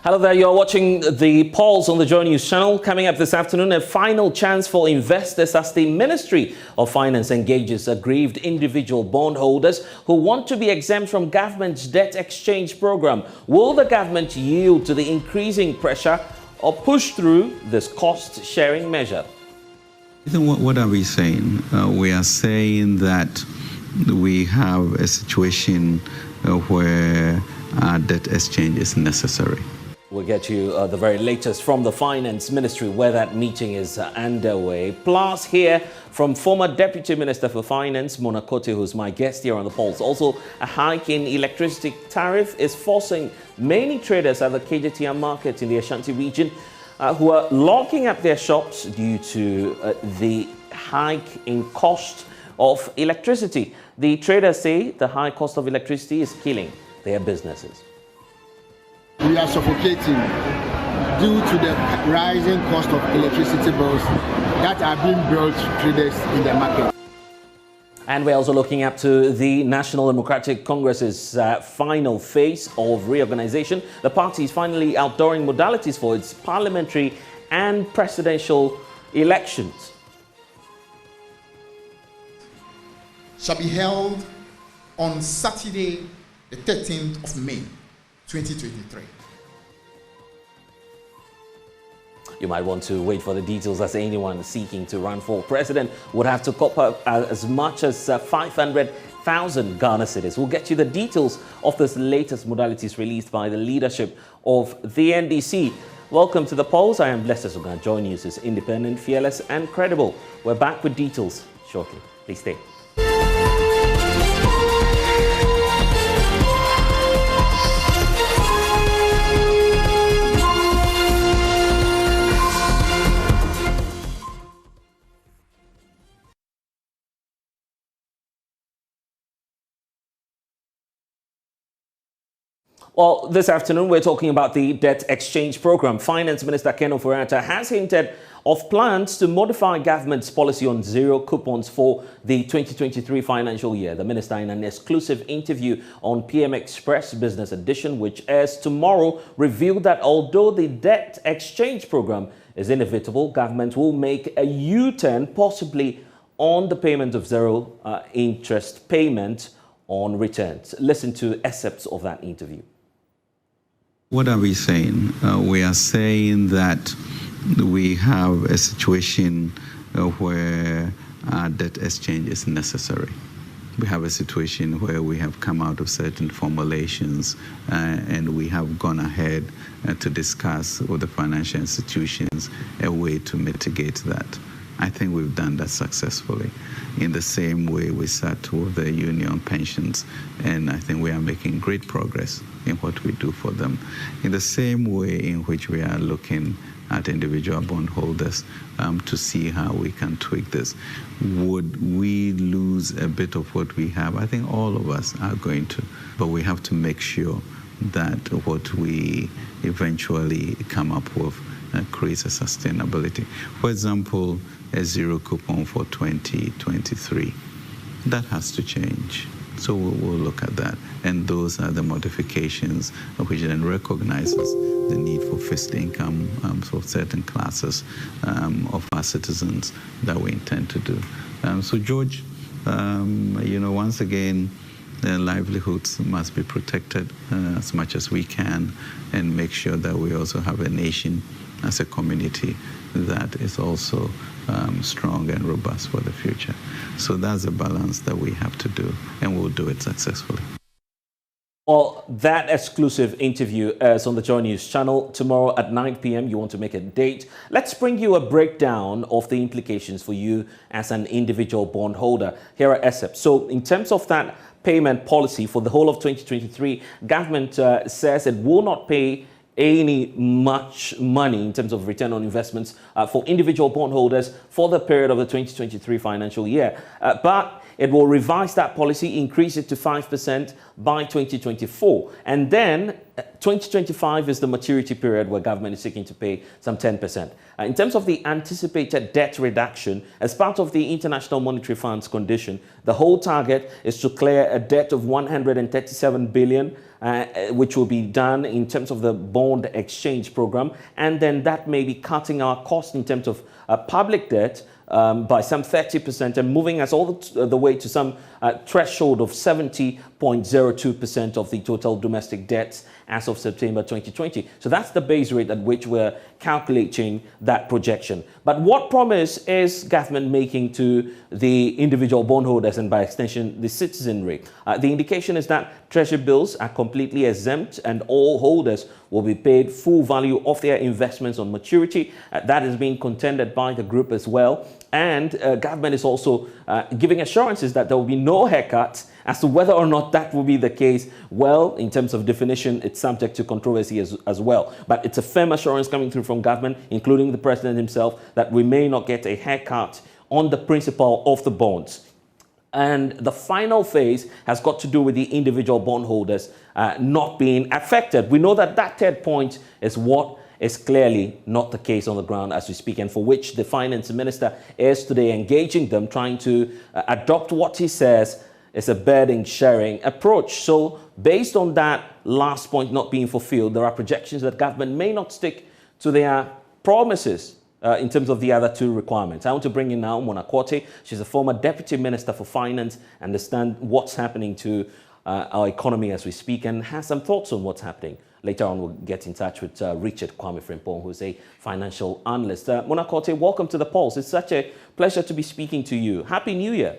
Hello there, you're watching the polls on the JoyNews channel. Coming up this afternoon, a final chance for investors as the Ministry of Finance engages aggrieved individual bondholders who want to be exempt from government's debt exchange program. Will the government yield to the increasing pressure or push through this cost-sharing measure? What are we saying? We are saying that we have a situation where debt exchange is necessary. We'll get you the very latest from the Finance Ministry, where that meeting is underway. Plus, hear from former Deputy Minister for Finance, Mona Kote, who's my guest here on the polls. Also, a hike in electricity tariff is forcing many traders at the KJTM market in the Ashanti region who are locking up their shops due to the hike in cost of electricity. The traders say the high cost of electricity is killing their businesses. We are suffocating due to the rising cost of electricity bills that are being billed to traders in the market. And we're also looking up to the National Democratic Congress's final phase of reorganization. The party is finally outdooring modalities for its parliamentary and presidential elections. Shall be held on Saturday, the 13th of May, 2023. You might want to wait for the details, as anyone seeking to run for president would have to cop up as much as 500,000 Ghana cedis. We'll get you the details of this latest modalities released by the leadership of the NDC. Welcome to the polls. I am blessed Sogah. JoyNews is independent, fearless and credible. We're back with details shortly. Please stay. Well, this afternoon, we're talking about the debt exchange program. Finance Minister Ken Ofori-Atta has hinted of plans to modify government's policy on zero coupons for the 2023 financial year. The minister, in an exclusive interview on PM Express Business Edition, which airs tomorrow, revealed that although the debt exchange program is inevitable, government will make a U-turn, possibly on the payment of zero interest payment on returns. Listen to excerpts of that interview. What are we saying? We are saying that we have a situation where debt exchange is necessary. We have a situation where we have come out of certain formulations and we have gone ahead to discuss with the financial institutions a way to mitigate that. I think we've done that successfully. In the same way we sat with the union pensions, and I think we are making great progress in what we do for them. In the same way in which we are looking at individual bondholders to see how we can tweak this. Would we lose a bit of what we have? I think all of us are going to, but we have to make sure that what we eventually come up with creates a sustainability. For example, a zero coupon for 2023. That has to change. So we'll look at that. And those are the modifications which then recognizes the need for fixed income for certain classes of our citizens that we intend to do. So George, once again, their livelihoods must be protected as much as we can, and make sure that we also have a nation as a community that is also strong and robust for the future. So that's a balance that we have to do, and we'll do it successfully. Well, that exclusive interview is on the JoyNews channel tomorrow at 9 p.m. You want to make a date. Let's bring you a breakdown of the implications for you as an individual bondholder. Here are excerpts. So in terms of that payment policy for the whole of 2023, government says it will not pay much money in terms of return on investments for individual bondholders for the period of the 2023 financial year. But it will revise that policy, increase it to 5% by 2024. And then 2025 is the maturity period where government is seeking to pay some 10%. In terms of the anticipated debt reduction, as part of the International Monetary Fund's condition, the whole target is to clear a debt of 137 billion, which will be done in terms of the bond exchange program. And then that may be cutting our cost in terms of public debt by some 30% and moving us all the way to some threshold of 70.02% of the total domestic debts as of September 2020. So that's the base rate at which we're calculating that projection. But what promise is government making to the individual bondholders and by extension the citizenry? The indication is that treasury bills are completely exempt and all holders will be paid full value of their investments on maturity. That is being contended by the group as well. And government is also giving assurances that there will be no haircut. As to whether or not that will be the case, well, in terms of definition, it's subject to controversy as well. But it's a firm assurance coming through from government, including the president himself, that we may not get a haircut on the principal of the bonds. And the final phase has got to do with the individual bondholders not being affected. We know that that third point is what is clearly not the case on the ground as we speak, and for which the finance minister is today engaging them, trying to adopt what he says is a burden sharing approach. So based on that last point not being fulfilled, there are projections that government may not stick to their promises in terms of the other two requirements. I want to bring in now Mona Quartey. She's a former Deputy Minister for Finance, understand what's happening to our economy as we speak, and has some thoughts on what's happening. Later on, we'll get in touch with Richard Kwame Frimpong, who's a financial analyst. Mona Quartey, welcome to The Pulse. It's such a pleasure to be speaking to you. Happy New Year.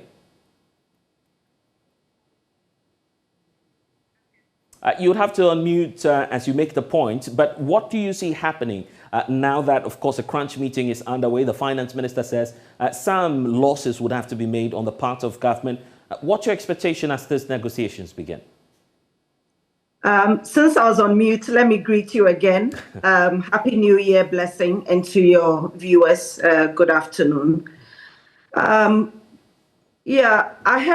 You would have to unmute as you make the point, but what do you see happening now that, of course, a crunch meeting is underway? The finance minister says some losses would have to be made on the part of government. What's your expectation as these negotiations begin? Since I was on mute, let me greet you again. Happy New Year blessing, and to your viewers, good afternoon. Ahead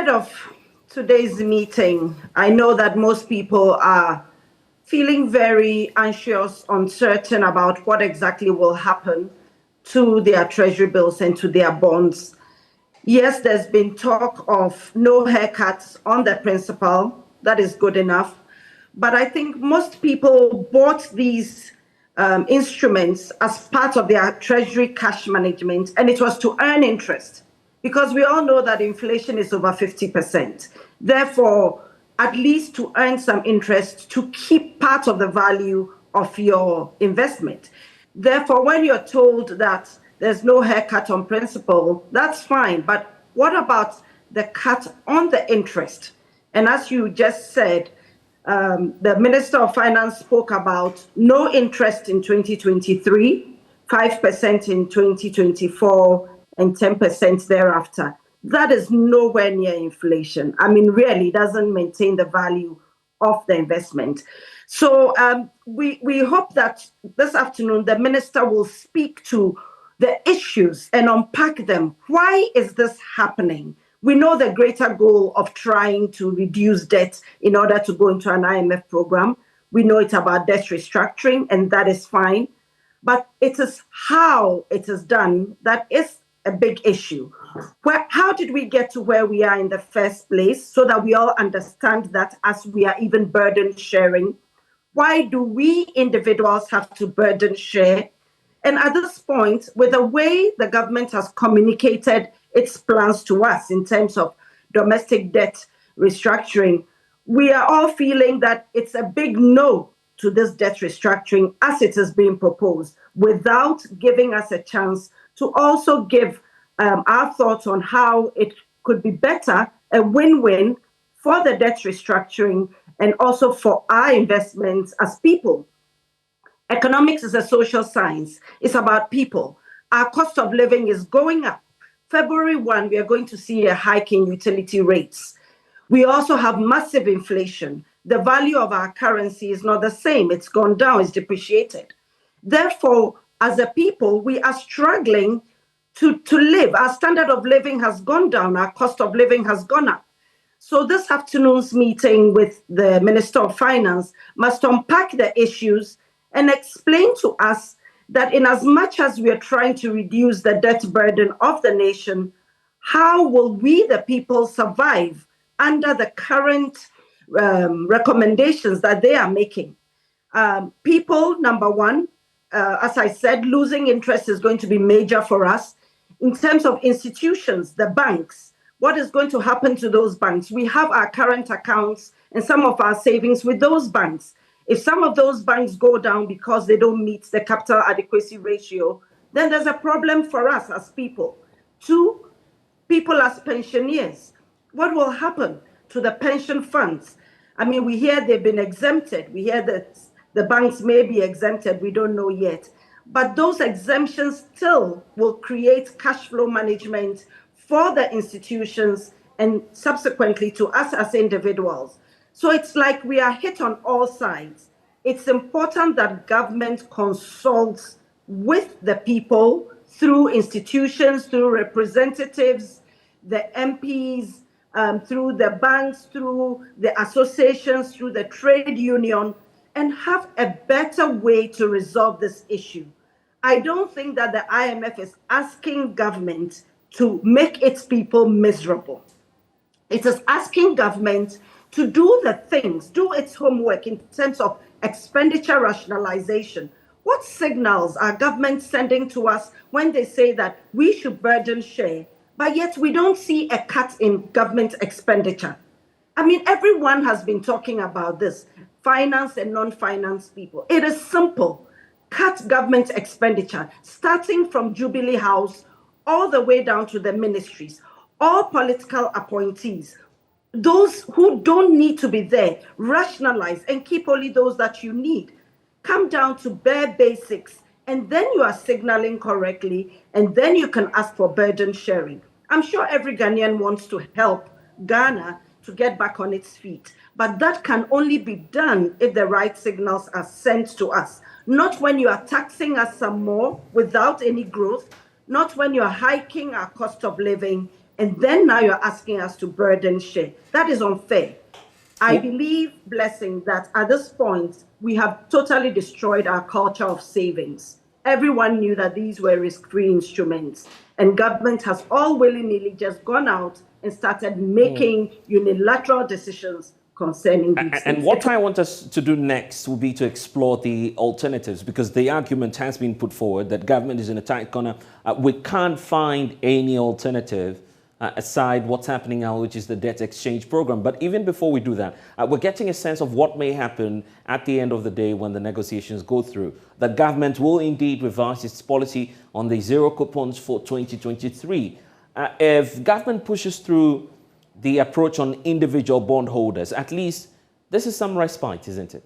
of today's meeting, I know that most people are feeling very anxious, uncertain about what exactly will happen to their treasury bills and to their bonds. Yes, there's been talk of no haircuts on the principal. That is good enough. But I think most people bought these instruments as part of their treasury cash management, and it was to earn interest, because we all know that inflation is over 50%. Therefore, at least to earn some interest to keep part of the value of your investment. Therefore, when you're told that there's no haircut on principal, that's fine. But what about the cut on the interest? And as you just said, the Minister of Finance spoke about no interest in 2023, 5% in 2024, and 10% thereafter. That is nowhere near inflation. I mean, really doesn't maintain the value of the investment. So we hope that this afternoon the minister will speak to the issues and unpack them. Why is this happening? We know the greater goal of trying to reduce debt in order to go into an IMF program. We know it's about debt restructuring, and that is fine. But it is how it is done that is a big issue. How did we get to where we are in the first place, so that we all understand that as we are even burden sharing? Why do we individuals have to burden share? And at this point, with the way the government has communicated its plans to us in terms of domestic debt restructuring, we are all feeling that it's a big no to this debt restructuring as it is being proposed, without giving us a chance to also give our thoughts on how it could be better, a win-win for the debt restructuring and also for our investments as people. Economics is a social science. It's about people. Our cost of living is going up. February 1, we are going to see a hike in utility rates. We also have massive inflation. The value of our currency is not the same. It's gone down, it's depreciated. Therefore, as a people, we are struggling to live. Our standard of living has gone down. Our cost of living has gone up. So this afternoon's meeting with the Minister of Finance must unpack the issues and explain to us that in as much as we are trying to reduce the debt burden of the nation, how will we, the people, survive under the current recommendations that they are making? People, number one, as I said, losing interest is going to be major for us. In terms of institutions, the banks, what is going to happen to those banks? We have our current accounts and some of our savings with those banks. If some of those banks go down because they don't meet the capital adequacy ratio, then there's a problem for us as people. Two, people as pensioners. What will happen to the pension funds? I mean, we hear they've been exempted. We hear that the banks may be exempted. We don't know yet. But those exemptions still will create cash flow management for the institutions and subsequently to us as individuals. So it's like we are hit on all sides. It's important that government consults with the people through institutions, through representatives, the MPs, through the banks, through the associations, through the trade union, and have a better way to resolve this issue. I don't think that the IMF is asking government to make its people miserable. It is asking government to do the things, do its homework in terms of expenditure rationalization. What signals are government sending to us when they say that we should burden share, but yet we don't see a cut in government expenditure? I mean, everyone has been talking about this, finance and non-finance people. It is simple. Cut government expenditure, starting from Jubilee House all the way down to the ministries, all political appointees, those who don't need to be there, rationalize and keep only those that you need. Come down to bare basics, and then you are signaling correctly, and then you can ask for burden sharing. I'm sure every Ghanaian wants to help Ghana to get back on its feet, but that can only be done if the right signals are sent to us. Not when you are taxing us some more without any growth, not when you are hiking our cost of living, and then now you're asking us to burden share. That is unfair. I believe, Blessing, that at this point, we have totally destroyed our culture of savings. Everyone knew that these were risk-free instruments, and government has all willy-nilly just gone out and started making unilateral decisions concerning these things. And what I want us to do next will be to explore the alternatives, because the argument has been put forward that government is in a tight corner. We can't find any alternative aside what's happening now, which is the debt exchange program. But even before we do that, we're getting a sense of what may happen at the end of the day when the negotiations go through. The government will indeed revise its policy on the zero coupons for 2023. If government pushes through the approach on individual bondholders, at least this is some respite, isn't it?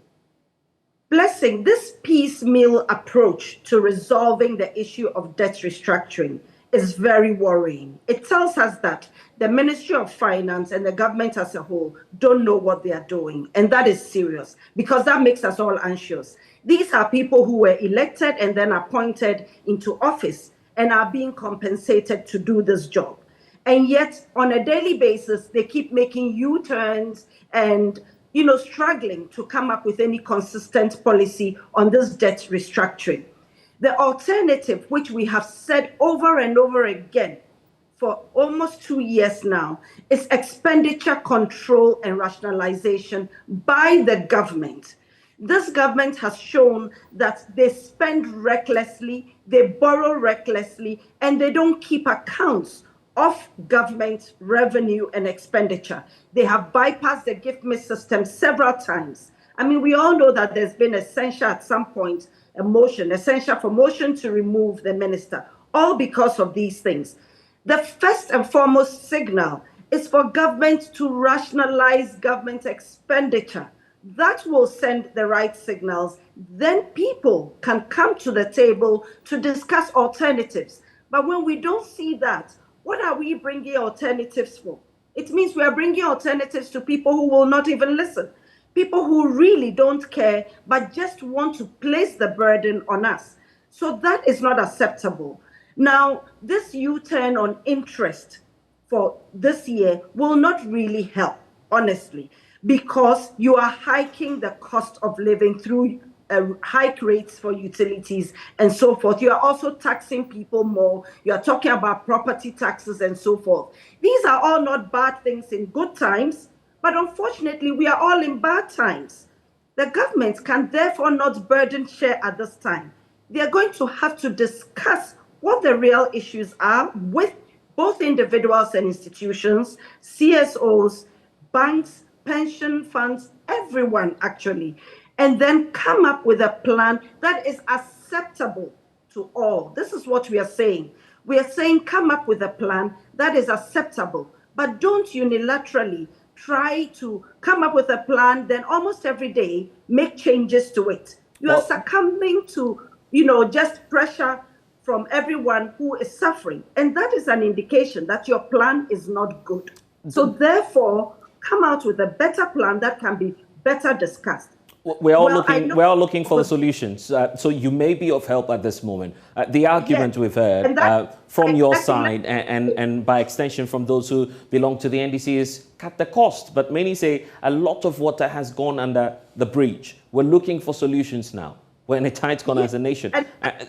Blessing, this piecemeal approach to resolving the issue of debt restructuring is very worrying. It tells us that the Ministry of Finance and the government as a whole don't know what they are doing. And that is serious, because that makes us all anxious. These are people who were elected and then appointed into office and are being compensated to do this job. And yet, on a daily basis, they keep making U-turns and, struggling to come up with any consistent policy on this debt restructuring. The alternative, which we have said over and over again for almost 2 years now, is expenditure control and rationalization by the government. This government has shown that they spend recklessly, they borrow recklessly, and they don't keep accounts of government revenue and expenditure. They have bypassed the gift miss system several times. I mean, we all know that there's been essential at some point, essential for motion to remove the minister, all because of these things. The first and foremost signal is for government to rationalize government expenditure. That will send the right signals. Then people can come to the table to discuss alternatives. But when we don't see that, what are we bringing alternatives for? It means we are bringing alternatives to people who will not even listen. People who really don't care, but just want to place the burden on us. So that is not acceptable. Now, this U-turn on interest for this year will not really help, honestly, because you are hiking the cost of living through hike rates for utilities and so forth. You are also taxing people more. You are talking about property taxes and so forth. These are all not bad things in good times, but unfortunately, we are all in bad times. The government can therefore not burden share at this time. They are going to have to discuss what the real issues are with both individuals and institutions, CSOs, banks, pension funds, everyone actually, and then come up with a plan that is acceptable to all. This is what we are saying. We are saying come up with a plan that is acceptable, but don't unilaterally try to come up with a plan, then almost every day make changes to it. You are succumbing to, just pressure from everyone who is suffering. And that is an indication that your plan is not good. So therefore, come out with a better plan that can be better discussed. We're all looking for the solutions. So you may be of help at this moment. The argument we've heard from your side and by extension from those who belong to the NDC is cut the cost. But many say a lot of water has gone under the bridge. We're looking for solutions now. We're in a tight corner as a nation.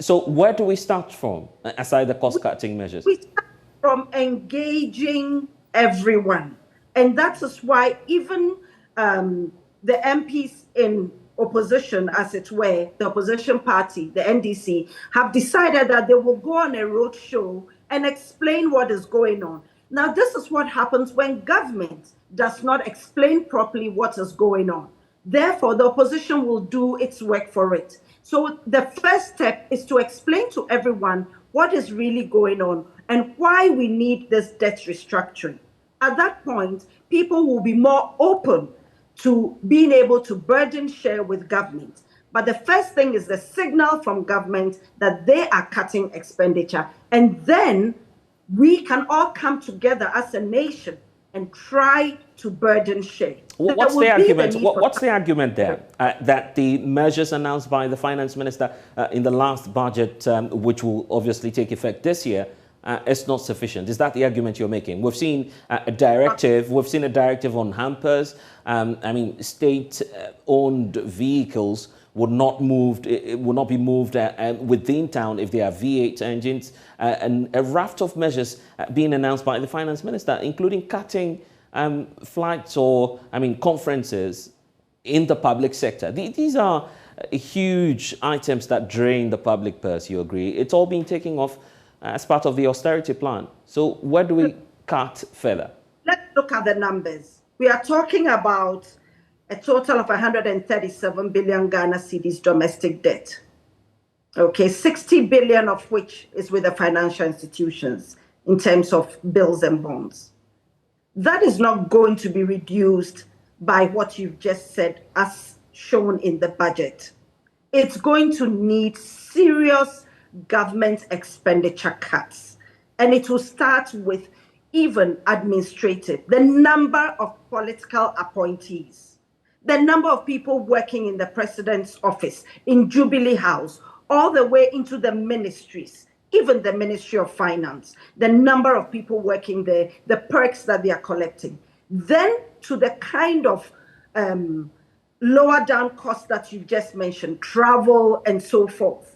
So where do we start from, aside the cost-cutting measures? We start from engaging everyone. And that is why even the MPs in opposition, as it were, the opposition party, the NDC, have decided that they will go on a road show and explain what is going on. Now, this is what happens when government does not explain properly what is going on. Therefore, the opposition will do its work for it. So the first step is to explain to everyone what is really going on and why we need this debt restructuring. At that point, people will be more open to being able to burden share with government. But the first thing is the signal from government that they are cutting expenditure. And then we can all come together as a nation and try to burden share. What's the argument? What's the argument there? That the measures announced by the finance minister in the last budget, which will obviously take effect this year, is not sufficient. Is that the argument you're making? We've seen a directive. We've seen a directive on hampers. State-owned vehicles would not be moved within town if they are V8 engines, and a raft of measures being announced by the finance minister, including cutting flights or conferences in the public sector. These are huge items that drain the public purse. You agree? It's all being taken off as part of the austerity plan. So where do we cut further? Let's look at the numbers. We are talking about a total of 137 billion Ghana cedis domestic debt. Okay, 60 billion of which is with the financial institutions in terms of bills and bonds. That is not going to be reduced by what you've just said as shown in the budget. It's going to need serious government expenditure cuts. And it will start with even administrative, the number of political appointees, the number of people working in the president's office, in Jubilee House, all the way into the ministries, even the Ministry of Finance, the number of people working there, the perks that they are collecting. Then to the kind of lower down costs that you just mentioned, travel and so forth.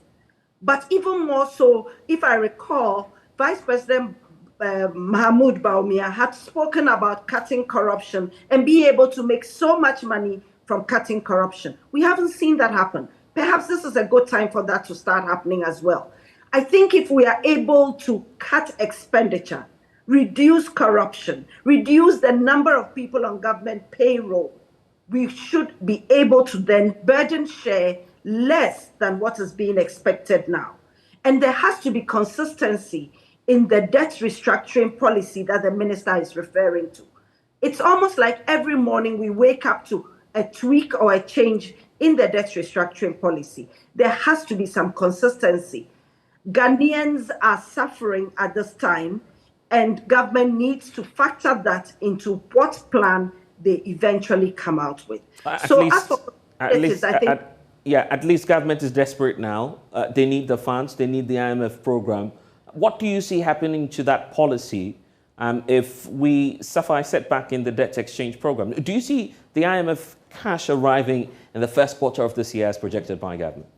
But even more so, if I recall, Vice President Mahmoud Bawumia had spoken about cutting corruption and be able to make so much money from cutting corruption. We haven't seen that happen. Perhaps this is a good time for that to start happening as well. I think if we are able to cut expenditure, reduce corruption, reduce the number of people on government payroll, we should be able to then burden share less than what is being expected now. And there has to be consistency in the debt restructuring policy that the minister is referring to. It's almost like every morning we wake up to a tweak or a change in the debt restructuring policy. There has to be some consistency. Ghanaians are suffering at this time, and government needs to factor that into what plan they eventually come out with. At least government is desperate now. They need the funds. They need the IMF program What do you see happening to that policy if we suffer a setback in the debt exchange program? Do you see the IMF cash arriving in the first quarter of this year as projected by government?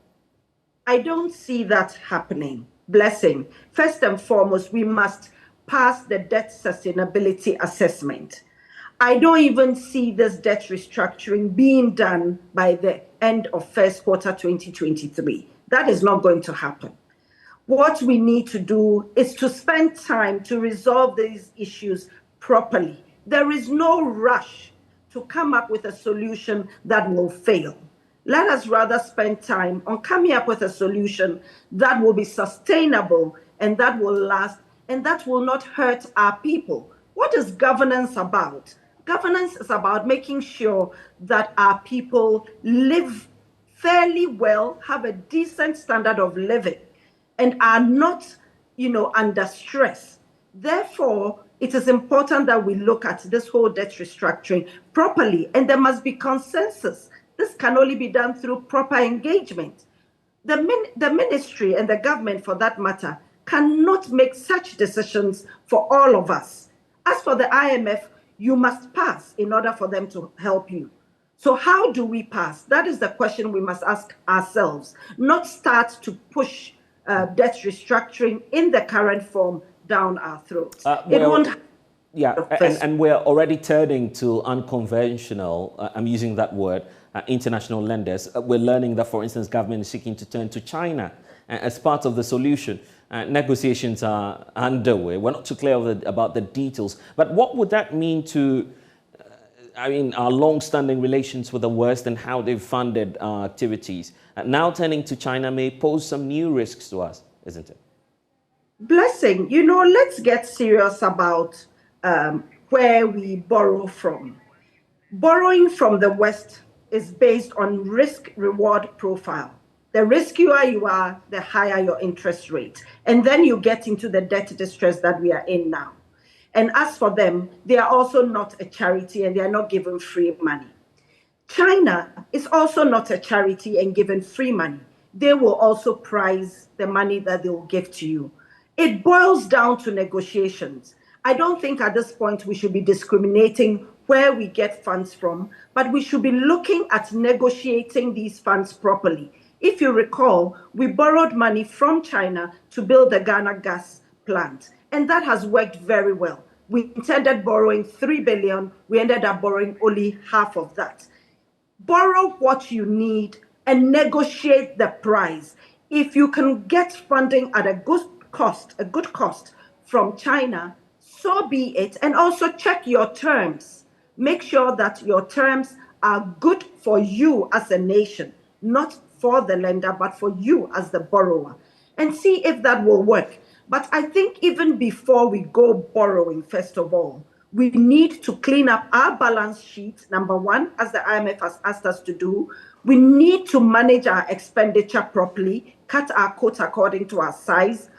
I don't see that happening. Blessing. First and foremost, we must pass the debt sustainability assessment. I don't even see this debt restructuring being done by the end of first quarter 2023. That is not going to happen. What we need to do is to spend time to resolve these issues properly. There is no rush to come up with a solution that will fail. Let us rather spend time on coming up with a solution that will be sustainable and that will last and that will not hurt our people. What is governance about? Governance is about making sure that our people live fairly well, have a decent standard of living, and are not, under stress. Therefore, it is important that we look at this whole debt restructuring properly, and there must be consensus. This can only be done through proper engagement. The ministry and the government, for that matter, cannot make such decisions for all of us. As for the IMF, you must pass in order for them to help you. So how do we pass? That is the question we must ask ourselves, not start to push debt restructuring in the current form down our throats. And we're already turning to unconventional, I'm using that word, international lenders. We're learning that, for instance, government is seeking to turn to China as part of the solution. Negotiations are underway. We're not too clear about the details. But what would that mean to, our long-standing relations with the West and how they've funded our activities? Now turning to China may pose some new risks to us, isn't it? Blessing, let's get serious about where we borrow from. Borrowing from the West is based on risk-reward profile. The riskier you are, the higher your interest rate. And then you get into the debt distress that we are in now. And as for them, they are also not a charity and they are not given free money. China is also not a charity and given free money. They will also price the money that they will give to you. It boils down to negotiations. I don't think at this point we should be discriminating where we get funds from, but we should be looking at negotiating these funds properly. If you recall, we borrowed money from China to build the Ghana gas plant, and that has worked very well. We intended borrowing 3 billion. We ended up borrowing only half of that. Borrow what you need and negotiate the price. If you can get funding at a good cost from China, so be it. And also check your terms. Make sure that your terms are good for you as a nation, not for the lender, but for you as the borrower, and see if that will work. But I think even before we go borrowing, first of all, we need to clean up our balance sheet, number one, as the IMF has asked us to do. We need to manage our expenditure properly, cut our coat according to our size,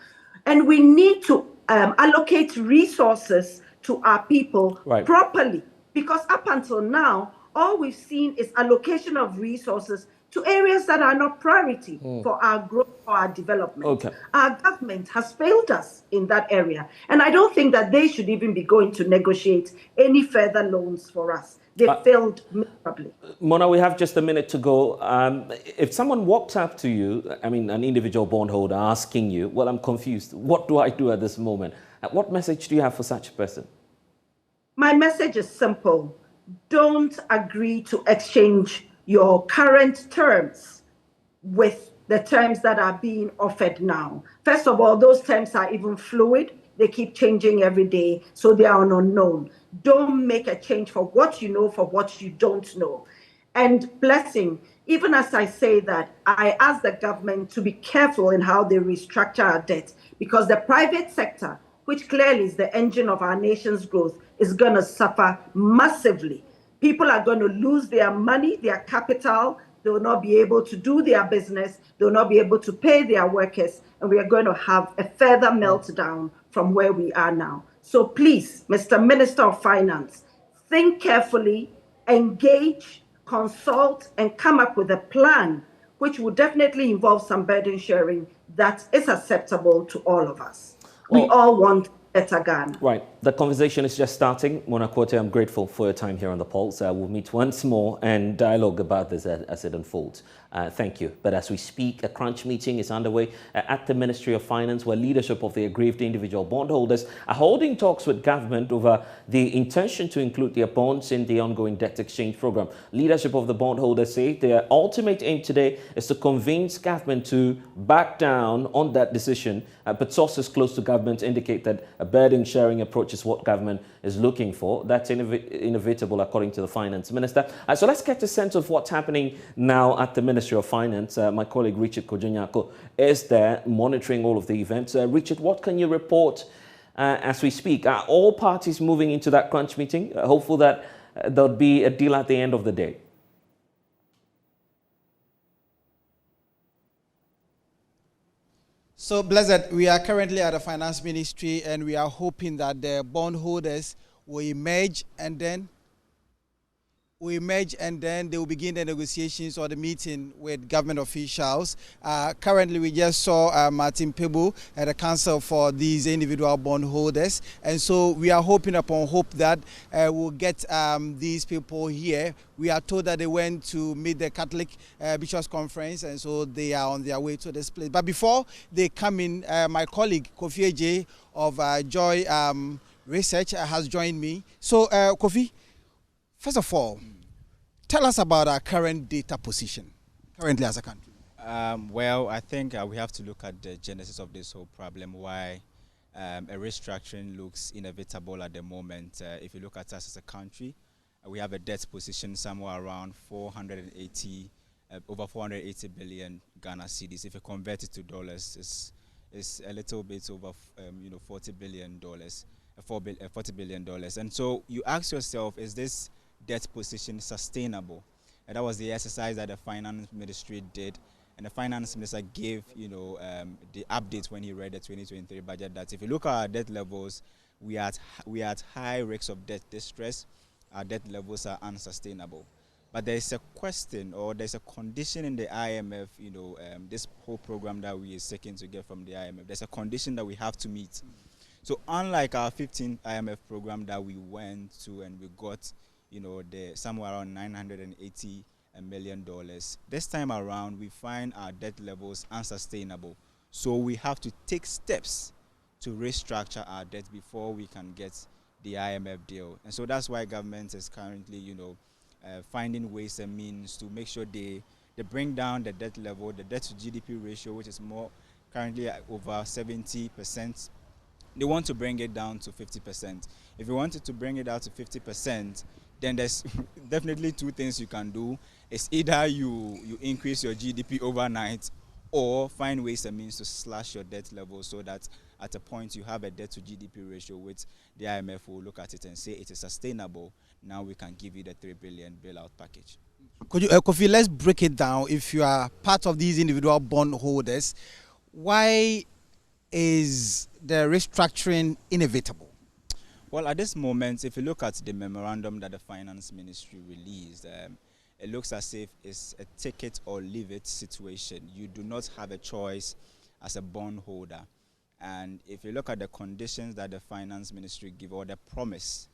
and we need to allocate resources to our people properly. Because up until now, all we've seen is allocation of resources to areas that are not priority for our growth, for our development. Okay. Our government has failed us in that area. And I don't think that they should even be going to negotiate any further loans for us. They failed miserably. Mona, we have just a minute to go. If someone walks up to you, an individual bondholder asking you, well, I'm confused. What do I do at this moment? What message do you have for such a person? My message is simple. Don't agree to exchange your current terms with the terms that are being offered now. First of all, those terms are even fluid. They keep changing every day, so they are unknown. Don't make a change for what you know for what you don't know. And Blessing, even as I say that, I ask the government to be careful in how they restructure our debt, because the private sector, which clearly is the engine of our nation's growth, is going to suffer massively. People are going to lose their money, their capital. They will not be able to do their business. They will not be able to pay their workers. And we are going to have a further meltdown from where we are now. So please, Mr. Minister of Finance, think carefully, engage, consult, and come up with a plan which will definitely involve some burden sharing that is acceptable to all of us. We all want better Ghana. Right. The conversation is just starting. Mona Quote, I'm grateful for your time here on The Pulse. We'll meet once more and dialogue about this as it unfolds. Thank you. But as we speak, a crunch meeting is underway at the Ministry of Finance, where leadership of the aggrieved individual bondholders are holding talks with government over the intention to include their bonds in the ongoing debt exchange program. Leadership of the bondholders say their ultimate aim today is to convince government to back down on that decision, but sources close to government indicate that a burden sharing approach is what government is looking for. That's inevitable, according to the finance minister. So let's get a sense of what's happening now at the Ministry of Finance. My colleague Richard Kojanyako is there monitoring all of the events. Richard, what can you report as we speak? Are all parties moving into that crunch meeting? Hopeful that there'll be a deal at the end of the day. So, Blessed, we are currently at the Finance Ministry and we are hoping that the bondholders will emerge and then they will begin the negotiations or the meeting with government officials. Currently, we just saw Martin Pebu at the council for these individual bondholders. And so we are hoping upon hope that we'll get these people here. We are told that they went to meet the Catholic Bishops' Conference, and so they are on their way to this place. But before they come in, my colleague Kofi Eje of Joy Research has joined me. So, Kofi, first of all, tell us about our current data position, currently as a country. Well, I think we have to look at the genesis of this whole problem, why a restructuring looks inevitable at the moment. If you look at us as a country, we have a debt position somewhere around over 480 billion Ghana cedis. If you convert it to dollars, it's a little bit over, $40 billion, $40 billion. And so you ask yourself, is this debt position sustainable? And that was the exercise that the finance ministry did, and the finance minister gave the update when he read the 2023 budget, that if you look at our debt levels, we are at high risks of debt distress. Our debt levels are unsustainable. But there is a question, or there's a condition in the IMF, this whole program that we are seeking to get from the IMF, there's a condition that we have to meet. So unlike our 15th IMF program that we went to and we got somewhere around $980 million. This time around, we find our debt levels unsustainable. So we have to take steps to restructure our debt before we can get the IMF deal. And so that's why government is currently, finding ways and means to make sure they bring down the debt level, the debt to GDP ratio, which is currently over 70%. They want to bring it down to 50%. If you wanted to bring it down to 50%, then there's definitely two things you can do. It's either you increase your GDP overnight, or find ways and means to slash your debt level so that at a point you have a debt to GDP ratio which the IMF will look at it and say it is sustainable. Now we can give you the $3 billion bailout package. Could you, Kofi, let's break it down. If you are part of these individual bondholders, why is the restructuring inevitable? Well, at this moment, if you look at the memorandum that the finance ministry released, it looks as if it's a take it or leave it situation. You do not have a choice as a bondholder. And if you look at the conditions that the finance ministry give, or the promise,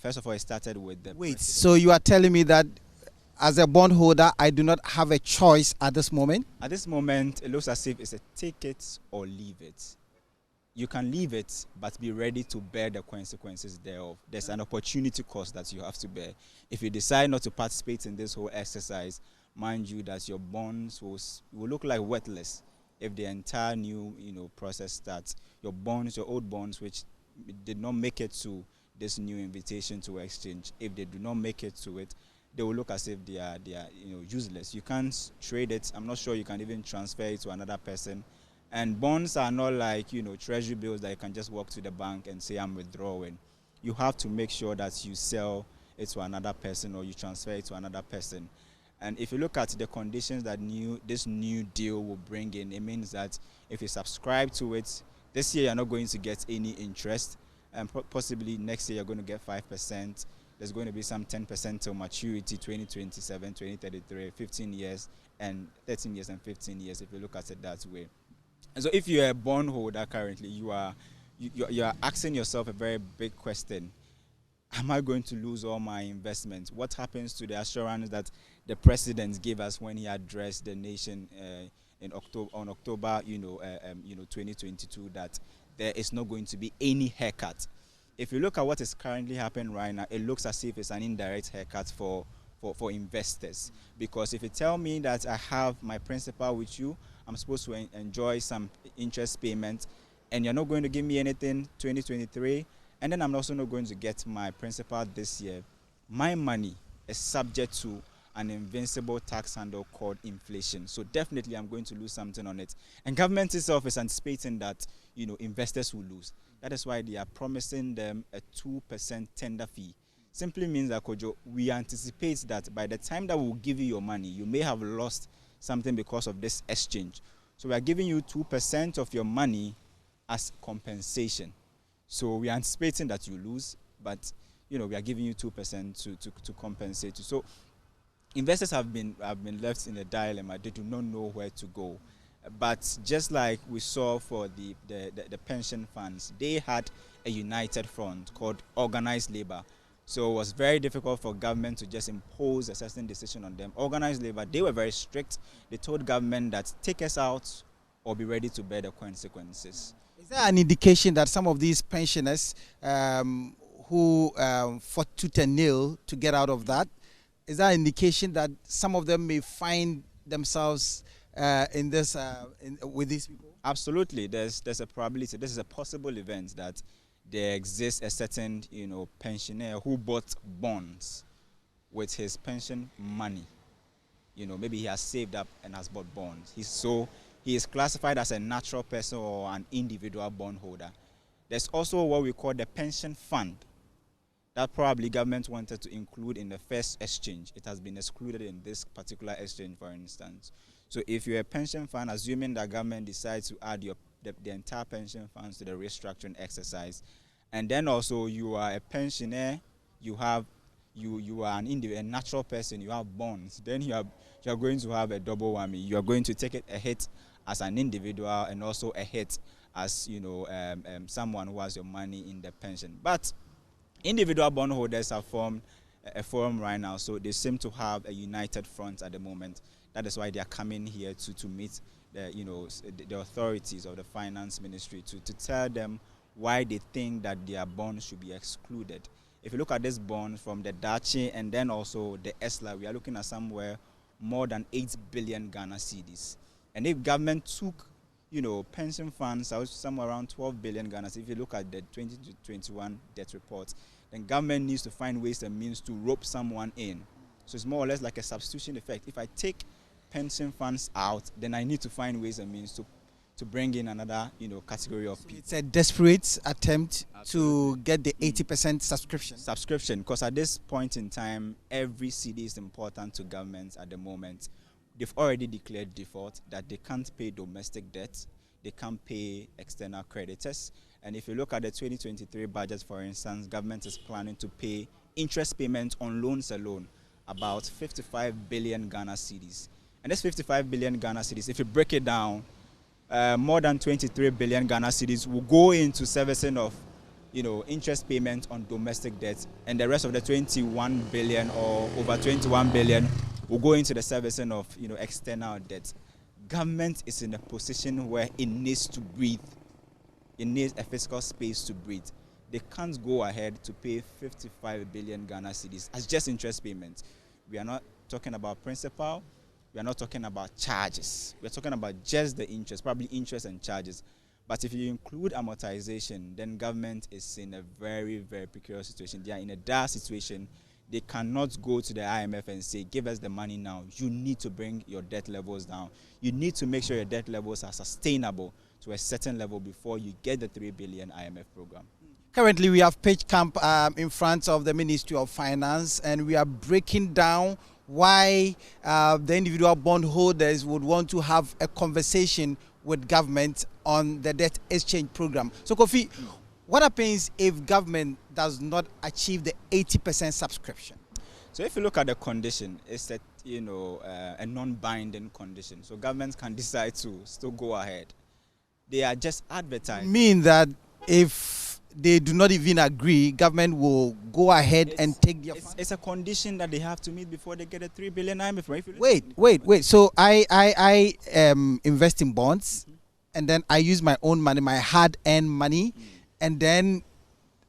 first of all, it started with the Wait, president. so you are telling me that as a bondholder, I do not have a choice at this moment? At this moment, it looks as if it's a take it or leave it. You can leave it, but be ready to bear the consequences thereof. There's an opportunity cost that you have to bear. If you decide not to participate in this whole exercise, mind you that your bonds will look like worthless if the entire new process starts. Your old bonds, which did not make it to this new invitation to exchange, if they do not make it to it, they will look as if they are useless. You can't trade it. I'm not sure you can even transfer it to another person. And bonds are not like, treasury bills that you can just walk to the bank and say, I'm withdrawing. You have to make sure that you sell it to another person or you transfer it to another person. And if you look at the conditions that this new deal will bring in, it means that if you subscribe to it, this year you're not going to get any interest. And possibly next year you're going to get 5%. There's going to be some 10% till maturity, 2027, 2033, 15 years, and 13 years and 15 years, if you look at it that way. And so if you're a bondholder currently, you are asking yourself a very big question. Am I going to lose all my investments? What happens to the assurance that the president gave us when he addressed the nation on October 2022, that there is not going to be any haircut? If you look at what is currently happening right now, it looks as if it's an indirect haircut for investors. Because if you tell me that I have my principal with you, I'm supposed to enjoy some interest payment, and you're not going to give me anything 2023, and then I'm also not going to get my principal this year, my money is subject to an invincible tax handle called inflation. So definitely I'm going to lose something on it. And government itself is anticipating that investors will lose. That is why they are promising them a 2% tender fee. Simply means that, Kojo, we anticipate that by the time that we'll give you your money, you may have lost something because of this exchange. So we are giving you 2% of your money as compensation. So we are anticipating that you lose, but we are giving you 2% to compensate you. So investors have been left in a dilemma. They do not know where to go. But just like we saw for the pension funds, they had a united front called organized labor. So it was very difficult for government to just impose a certain decision on them. Organized labor, they were very strict. They told government that take us out or be ready to bear the consequences. Is there an indication that some of these pensioners who fought tooth and nail to get out of that, is that an indication that some of them may find themselves in this with these people? Absolutely. There's a probability. This is a possible event that there exists a certain pensioner who bought bonds with his pension money. Maybe he has saved up and has bought bonds. He is classified as a natural person or an individual bondholder. There's also what we call the pension fund that probably government wanted to include in the first exchange. It has been excluded in this particular exchange, for instance. So if you're a pension fund, assuming that government decides to add the entire pension funds to the restructuring exercise, and then also you are a pensioner, you are a natural person, you have bonds, then you are going to have a double whammy. You are going to take a hit as an individual and also a hit as someone who has your money in the pension. But individual bondholders have formed a forum right now, so they seem to have a united front at the moment. That is why they are coming here to meet the authorities of the finance ministry to tell them why they think that their bonds should be excluded. If you look at this bond from the Dachi and then also the ESLA, we are looking at somewhere more than 8 billion Ghana cedis. And if government took pension funds out somewhere around 12 billion Ghana, if you look at the 2021 debt report, then government needs to find ways and means to rope someone in. So it's more or less like a substitution effect. If I take pension funds out, then I need to find ways and means to bring in another category of people. It's a desperate attempt to get the 80% subscription. Because at this point in time, every CD is important to governments at the moment. They've already declared default, that they can't pay domestic debt, they can't pay external creditors. And if you look at the 2023 budget, for instance, government is planning to pay interest payments on loans alone, about 55 billion Ghana cedis. And this 55 billion Ghana cedis, if you break it down, more than 23 billion Ghana cedis will go into servicing of interest payments on domestic debt, and the rest of the 21 billion or over 21 billion will go into the servicing of external debt. Government is in a position where it needs to breathe. It needs a fiscal space to breathe. They can't go ahead to pay 55 billion Ghana cedis as just interest payments. We are not talking about principal. We are not talking about charges. We are talking about just the interest, probably interest and charges. But if you include amortization, then government is in a very, very precarious situation. They are in a dire situation. They cannot go to the IMF and say, give us the money now. You need to bring your debt levels down. You need to make sure your debt levels are sustainable to a certain level before you get the 3 billion IMF program. Currently, we have pitch camp in front of the Ministry of Finance, and we are breaking down why the individual bondholders would want to have a conversation with government on the debt exchange program. So, Kofi, what happens if government does not achieve the 80% subscription? So, if you look at the condition, it's a a non-binding condition. So, governments can decide to still go ahead. They are just advertising. Mean that if they do not even agree, government will go ahead and take their funds? It's a condition that they have to meet before they get a 3 billion IMF. Right? Wait. So I invest in bonds, and then I use my own money, my hard-earned money, and then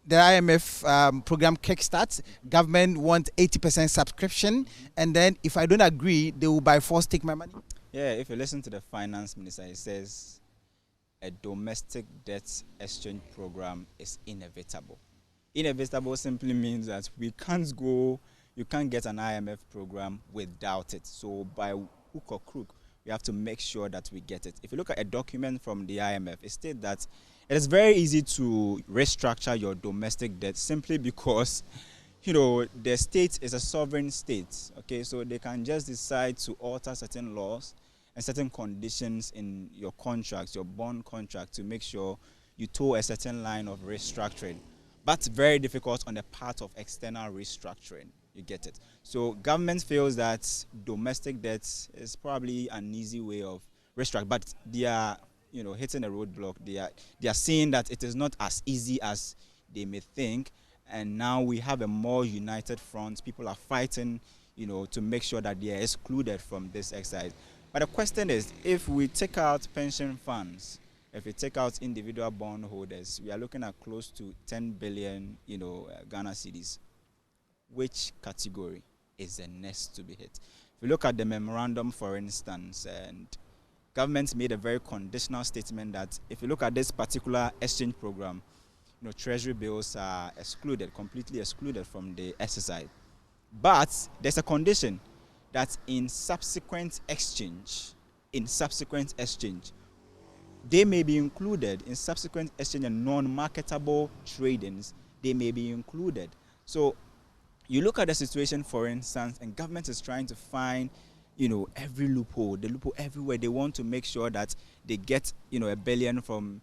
the IMF program kickstarts. Government wants 80% subscription, and then if I don't agree, they will by force take my money. Yeah, if you listen to the finance minister, he says a domestic debt exchange program is inevitable. Inevitable simply means that you can't get an IMF program without it. So by hook or crook, we have to make sure that we get it. If you look at a document from the IMF, it states that it is very easy to restructure your domestic debt simply because, the state is a sovereign state. Okay, so they can just decide to alter certain laws and certain conditions in your contracts, your bond contract, to make sure you toe a certain line of restructuring. But very difficult on the part of external restructuring. You get it. So government feels that domestic debt is probably an easy way of restructuring, but they are hitting a roadblock. They are seeing that it is not as easy as they may think, and now we have a more united front. People are fighting, to make sure that they are excluded from this exercise. But the question is, if we take out pension funds, if we take out individual bond holders, we are looking at close to 10 billion, Ghana cedis. Which category is the next to be hit? If you look at the memorandum, for instance, and government made a very conditional statement that if you look at this particular exchange program, treasury bills are excluded, completely excluded from the exercise. But there's a condition that in subsequent exchange, they may be included in subsequent exchange and non-marketable tradings, they may be included. So you look at the situation, for instance, and government is trying to find, every loophole, the loophole everywhere. They want to make sure that they get, $1 billion from,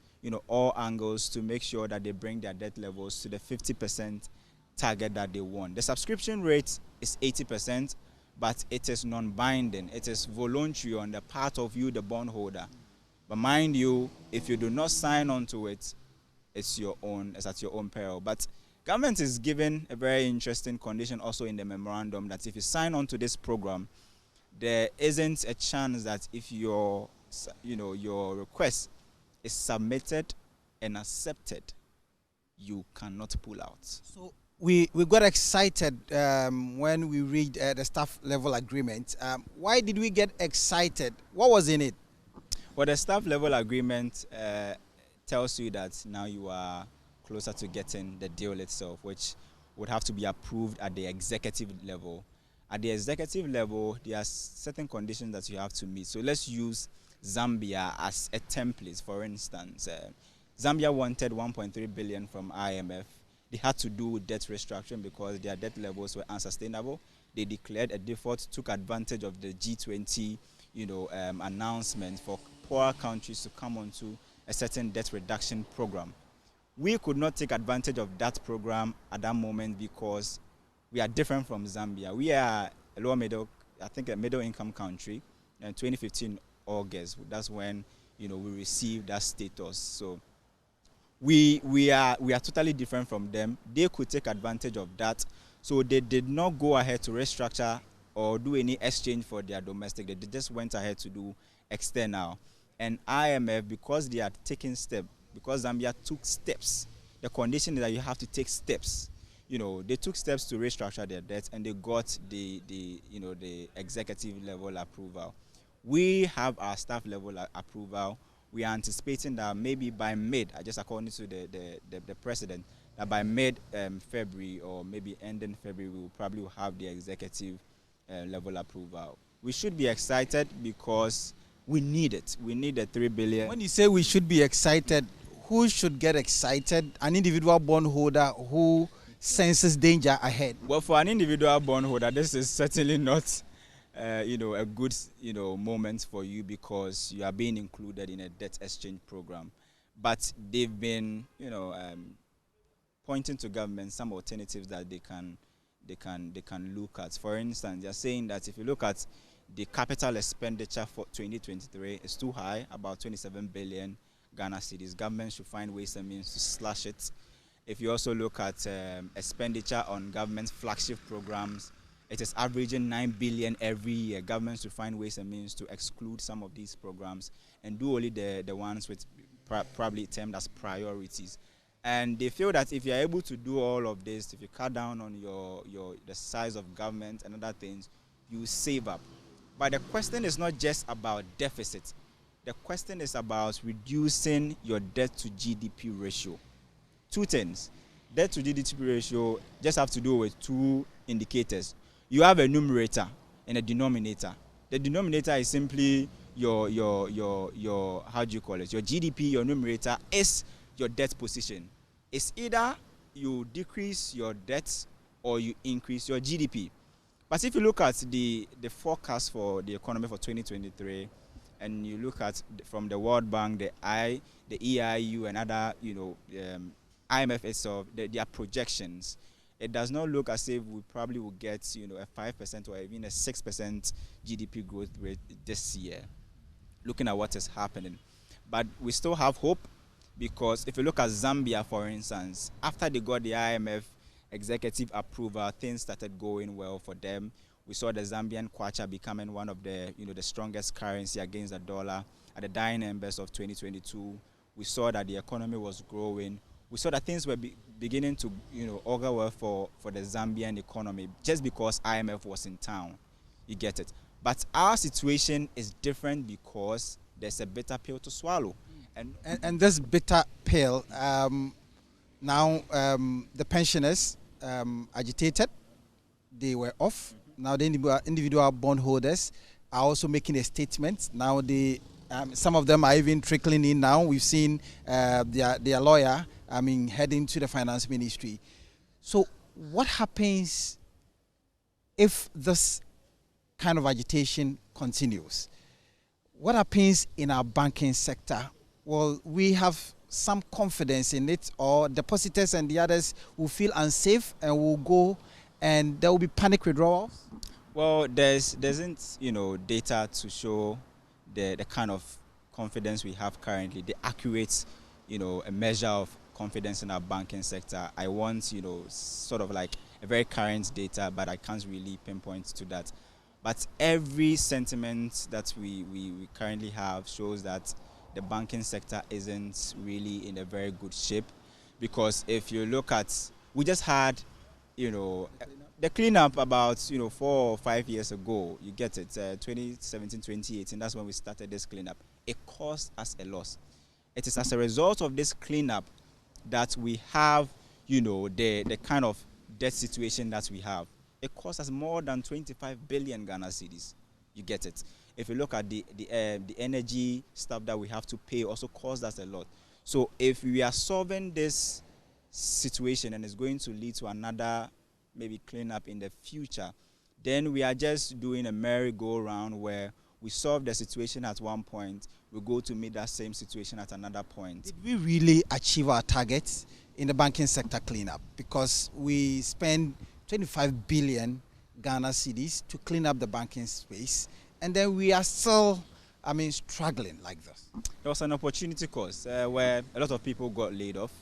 all angles to make sure that they bring their debt levels to the 50% target that they want. The subscription rate is 80%, but it is non-binding. It is voluntary on the part of you, the bondholder. But mind you, if you do not sign on to it, it's at your own peril. But government is given a very interesting condition also in the memorandum that if you sign on to this program, there isn't a chance that if your request is submitted and accepted, you cannot pull out. So we got excited when we read the staff level agreement. Why did we get excited? What was in it? Well, the staff level agreement tells you that now you are closer to getting the deal itself, which would have to be approved at the executive level. At the executive level, there are certain conditions that you have to meet. So let's use Zambia as a template. For instance, Zambia wanted 1.3 billion from IMF. They had to do debt restructuring because their debt levels were unsustainable. They declared a default, took advantage of the G20, announcement for poorer countries to come onto a certain debt reduction program. We could not take advantage of that program at that moment because we are different from Zambia. We are a lower middle, I think a middle income country. In 2015 August, that's when we received that status. So we are totally different from them. They could take advantage of that. So they did not go ahead to restructure or do any exchange for their domestic. They just went ahead to do external. And IMF, because they are taking steps, because Zambia took steps, the condition is that you have to take steps. They took steps to restructure their debt, and they got the executive level approval. We have our staff level approval. We are anticipating that maybe by mid, just according to the president, that by mid February or maybe ending February, we will probably have the executive level approval. We should be excited because we need it. We need the 3 billion. When you say we should be excited, who should get excited? An individual bondholder who senses danger ahead? Well, for an individual bondholder, this is certainly not a good moment for you because you are being included in a debt exchange program. But they've been pointing to government some alternatives that they can look at. For instance, they are saying that if you look at the capital expenditure for 2023, it's too high, about 27 billion Ghana cedis. Government should find ways and means to slash it. If you also look at expenditure on government flagship programs, it is averaging 9 billion every year. Governments should find ways and means to exclude some of these programs and do only the ones with probably termed as priorities. And they feel that if you're able to do all of this, if you cut down on the size of government and other things, you save up. But the question is not just about deficit. The question is about reducing your debt to GDP ratio. Two things. Debt to GDP ratio just have to do with two indicators. You have a numerator and a denominator. The denominator is simply your how do you call it? Your GDP, your numerator is your debt position. It's either you decrease your debt or you increase your GDP. But if you look at the forecast for the economy for 2023, and you look at from the World Bank, the EIU, and other, IMF itself, their projections, it does not look as if we probably will get, a 5% or even a 6% GDP growth rate this year, looking at what is happening. But we still have hope, because if you look at Zambia, for instance, after they got the IMF executive approval, things started going well for them. We saw the Zambian kwacha becoming one of the, the strongest currency against the dollar at the dying embers of 2022. We saw that the economy was growing. We saw that things were beginning to, augur well for the Zambian economy, just because IMF was in town. You get it. But our situation is different because there's a bitter pill to swallow. And this bitter pill, now the pensioners agitated, they were off. Now the individual bondholders are also making a statement. Now some of them are even trickling in now. We've seen their lawyer, heading to the finance ministry. So what happens if this kind of agitation continues? What happens in our banking sector? Well, we have some confidence in it, or depositors and the others will feel unsafe and will go, and there will be panic withdrawals? Well, there isn't, data to show the kind of confidence we have currently, the accurate, a measure of confidence in our banking sector. I want, sort of like a very current data, but I can't really pinpoint to that. But every sentiment that we currently have shows that the banking sector isn't really in a very good shape, because if you look at, we just had, the cleanup about 4 or 5 years ago. You get it, 2017, 2018. That's when we started this cleanup. It caused us a loss. It is as a result of this cleanup that we have, the kind of debt situation that we have. It cost us more than 25 billion Ghana cedis. You get it. If you look at the energy stuff that we have to pay, also cost us a lot. So if we are solving this situation and it's going to lead to another maybe cleanup in the future, then we are just doing a merry-go-round where we solve the situation at one point, we go to meet that same situation at another point. Did we really achieve our targets in the banking sector cleanup? Because we spend 25 billion Ghana cedis to clean up the banking space, and then we are still, struggling like this. There was an opportunity cost where a lot of people got laid off,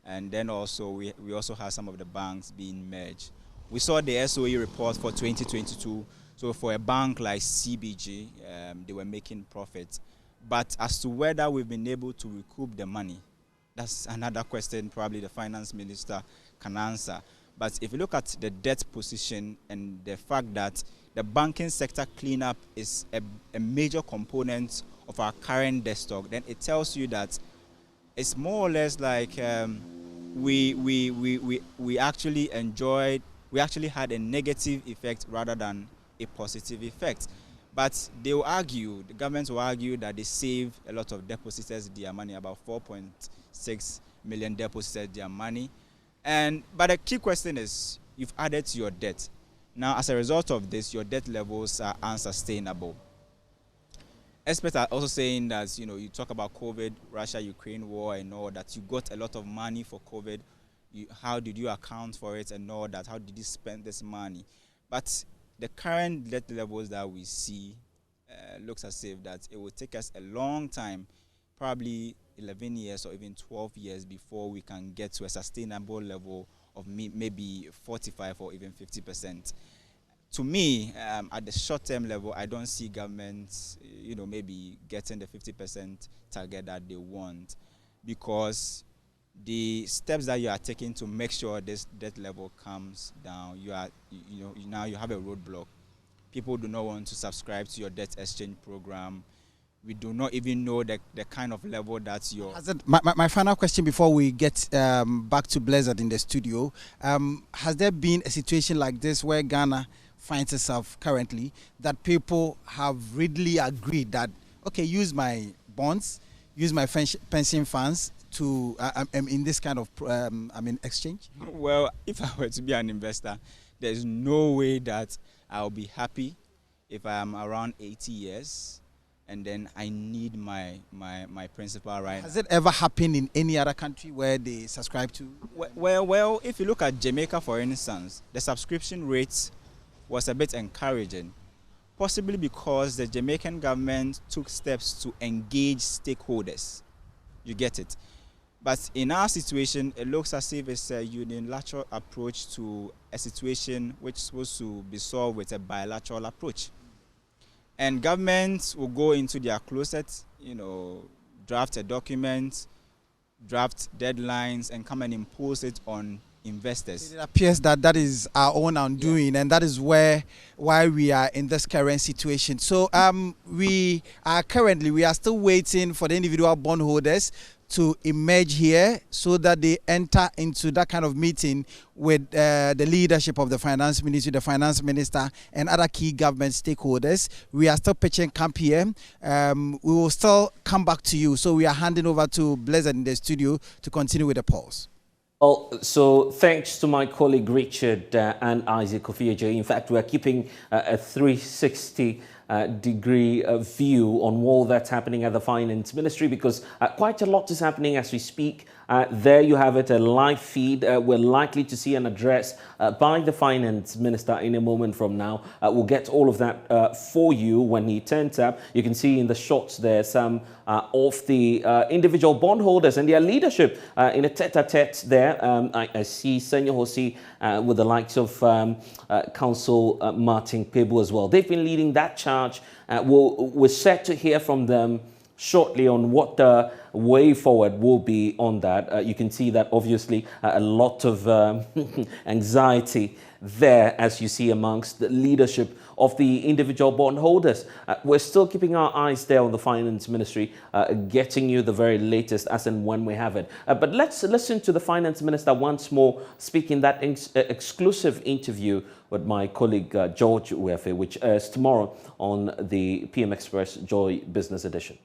and then also we also had some of the banks being merged. We saw the SOE report for 2022. So for a bank like CBG, they were making profits. But as to whether we've been able to recoup the money, that's another question probably the finance minister can answer. But if you look at the debt position and the fact that the banking sector cleanup is a major component of our current debt stock, then it tells you that it's more or less like we actually had a negative effect rather than a positive effect. But they will argue, the government will argue that they saved a lot of depositors their money, about 4.6 million depositors their money. But the key question is, you've added to your debt. Now, as a result of this, your debt levels are unsustainable. Experts are also saying that, you talk about COVID, Russia-Ukraine war and all that, you got a lot of money for COVID. How did you account for it and all that? How did you spend this money? But the current debt levels that we see looks as if that it will take us a long time probably 11 years or even 12 years before we can get to a sustainable level of maybe 45 or even 50%. To me, at the short-term level, I don't see governments, maybe getting the 50% target that they want, because the steps that you are taking to make sure this debt level comes down, now you have a roadblock. People do not want to subscribe to your debt exchange program. We do not even know the kind of level that you're... My final question before we get back to Blizzard in the studio, has there been a situation like this where Ghana finds itself currently, that people have readily agreed that, okay, use my bonds, use my pension funds to in this kind of exchange? Well, if I were to be an investor, there's no way that I'll be happy if I am around 80 years and then I need my principal right now. Has it ever happened in any other country where they subscribe to? Well, if you look at Jamaica, for instance, the subscription rates was a bit encouraging, possibly because the Jamaican government took steps to engage stakeholders. You get it? But in our situation, it looks as if it's a unilateral approach to a situation which is supposed to be solved with a bilateral approach. And governments will go into their closet, draft a document, draft deadlines, and come and impose it on investors. It appears that is our own undoing, and that is why we are in this current situation. So we are still waiting for the individual bondholders to emerge here so that they enter into that kind of meeting with the leadership of the finance ministry, the finance minister, and other key government stakeholders. We are still pitching camp here. We will still come back to you. So we are handing over to Blizzard in the studio to continue with the polls. Well, so thanks to my colleague Richard and Isaac Kofiaje. In fact, we're keeping a 360 degree view on all that's happening at the Finance Ministry, because quite a lot is happening as we speak. There you have it, a live feed. We're likely to see an address by the Finance Minister in a moment from now. We'll get all of that for you when he turns up. You can see in the shots there some of the individual bondholders and their leadership in a tete-a-tete there. I see Senior Hosi with the likes of Council Martin Pebu as well. They've been leading that charge. We're set to hear from them shortly on what the way forward will be on that. You can see that obviously a lot of anxiety there, as you see amongst the leadership of the individual bondholders. We're still keeping our eyes there on the Finance Ministry, getting you the very latest as and when we have it. But let's listen to the Finance Minister once more, speaking that exclusive interview with my colleague George Uefe, which airs tomorrow on the PM Express Joy Business Edition.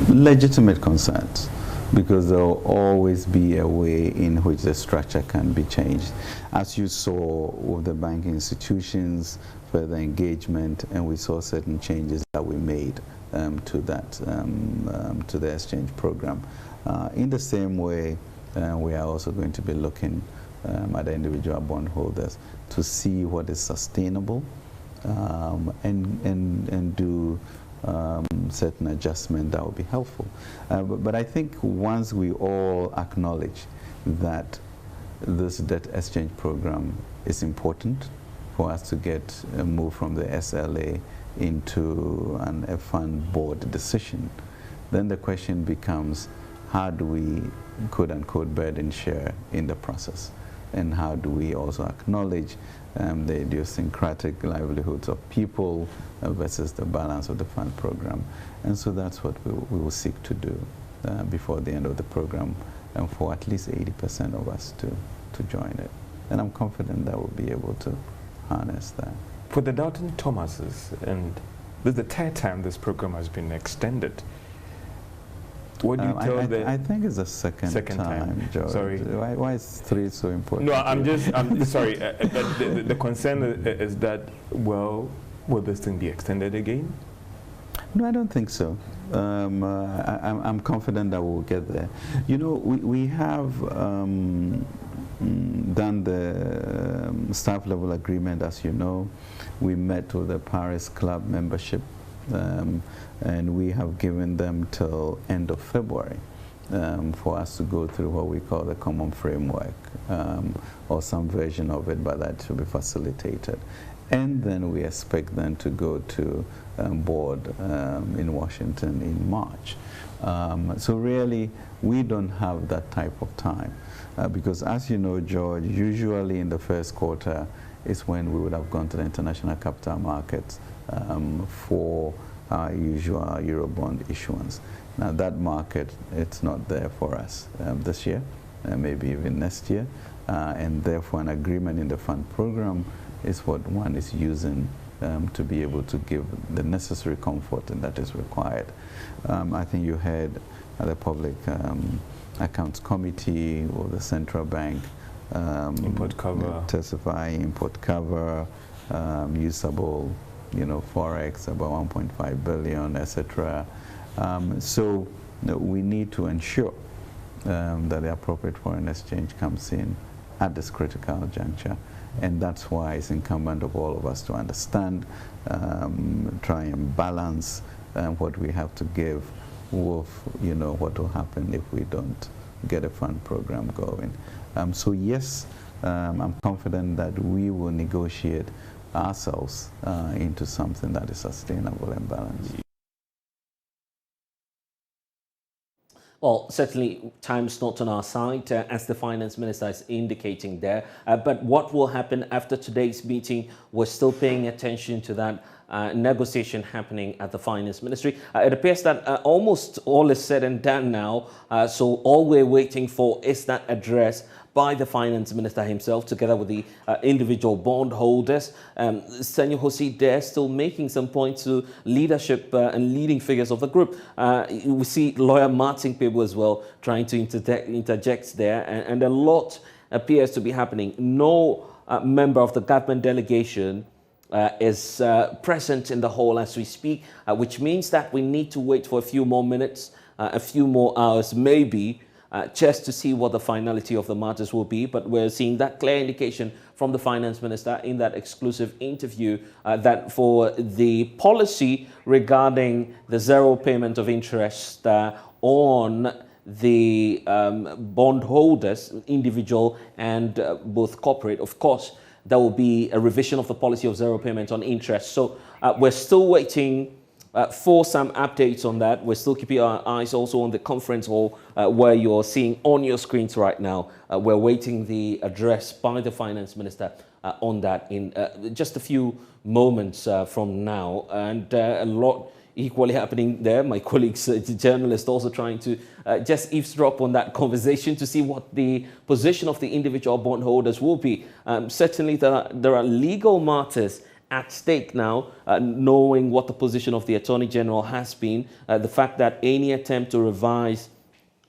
Legitimate concerns, because there will always be a way in which the structure can be changed. As you saw with the banking institutions, further engagement, and we saw certain changes that we made to the exchange program. In the same way, we are also going to be looking at the individual bondholders to see what is sustainable and do certain adjustment that will be helpful. But I think once we all acknowledge that this debt exchange program is important for us to get a move from the SLA into a fund board decision, then the question becomes, how do we quote-unquote burden share in the process? And how do we also acknowledge the idiosyncratic livelihoods of people versus the balance of the fund program? And so that's what we will seek to do before the end of the program, and for at least 80% of us to join it. And I'm confident that we'll be able to harness that. For the Doubting Thomases, and this is the third time this program has been extended, what do you tell them? I think it's the second time, George. Sorry. Why is 3 so important? No, I'm sorry. The concern is that, well, will this thing be extended again? No, I don't think so. I'm confident that we'll get there. You know, we have done the staff level agreement, as you know. We met with the Paris Club membership and we have given them till end of February for us to go through what we call the common framework, or some version of it, but that should be facilitated. And then we expect them to go to board in Washington in March. So really, we don't have that type of time. Because as you know, George, usually in the first quarter is when we would have gone to the international capital markets for our usual Eurobond issuance. Now that market, it's not there for us this year, maybe even next year, and therefore an agreement in the fund program is what one is using to be able to give the necessary comfort and that is required. I think you heard the Public Accounts Committee or the Central Bank import cover, testify import cover, usable, forex about 1.5 billion, etc. So we need to ensure that the appropriate foreign exchange comes in at this critical juncture. And that's why it's incumbent of all of us to understand, try and balance what we have to give with, what will happen if we don't get a fund program going. So yes, I'm confident that we will negotiate ourselves into something that is sustainable and balanced. Well, certainly time's not on our side, as the finance minister is indicating there. But what will happen after today's meeting, we're still paying attention to that negotiation happening at the finance ministry. It appears that almost all is said and done now. So all we're waiting for is that address by the finance minister himself, together with the individual bondholders. Senor Jose there still making some points to leadership and leading figures of the group. We see lawyer Martin Pebu as well trying to interject there, and a lot appears to be happening. No member of the government delegation is present in the hall as we speak, which means that we need to wait for a few more minutes, a few more hours maybe, just to see what the finality of the matters will be. But we're seeing that clear indication from the finance minister in that exclusive interview that for the policy regarding the zero payment of interest on the bondholders, individual and both corporate, of course, there will be a revision of the policy of zero payment on interest. So we're still waiting for some updates on that. We're still keeping our eyes also on the conference hall where you're seeing on your screens right now. We're waiting the address by the finance minister on that in just a few moments from now. And a lot equally happening there. My colleagues, the journalist, also trying to just eavesdrop on that conversation to see what the position of the individual bondholders will be. Certainly there are legal matters at stake now, knowing what the position of the Attorney General has been, the fact that any attempt to revise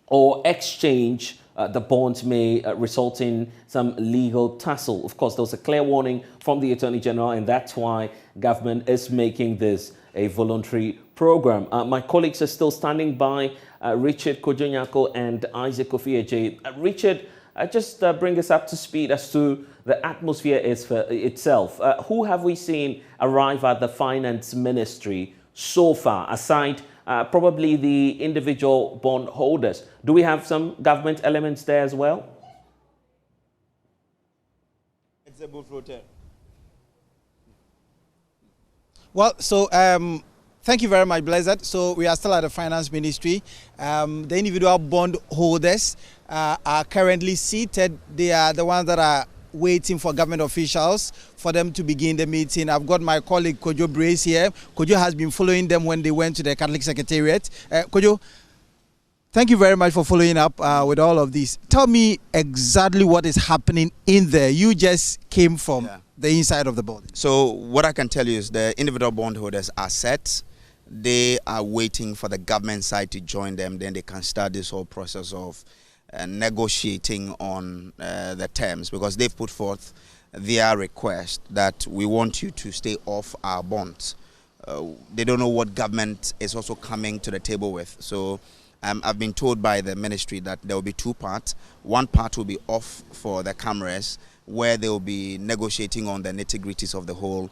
or exchange the bonds may result in some legal tussle. Of course, there was a clear warning from the Attorney General, and that's why government is making this a voluntary program. My colleagues are still standing by, Richard Kojonyako and Isaac Kofi. Richard, just bring us up to speed as to the atmosphere is for itself. Who have we seen arrive at the finance ministry so far, aside probably the individual bondholders? Do we have some government elements there as well? It's a bull floater. Well, so thank you very much, Blessed. So we are still at the finance ministry. The individual bondholders are currently seated. They are the ones that are waiting for government officials for them to begin the meeting. I've got my colleague Kojo Brace here. Kojo has been following them when they went to the Catholic Secretariat. Kojo, thank you very much for following up with all of this. Tell me exactly what is happening in there. You just came from the inside of the building. So what I can tell you is the individual bondholders are set. They are waiting for the government side to join them. Then they can start this whole process of negotiating on the terms, because they've put forth their request that we want you to stay off our bonds. They don't know what government is also coming to the table with. So I've been told by the ministry that there will be two parts. One part will be off for the cameras where they will be negotiating on the nitty-gritties of the whole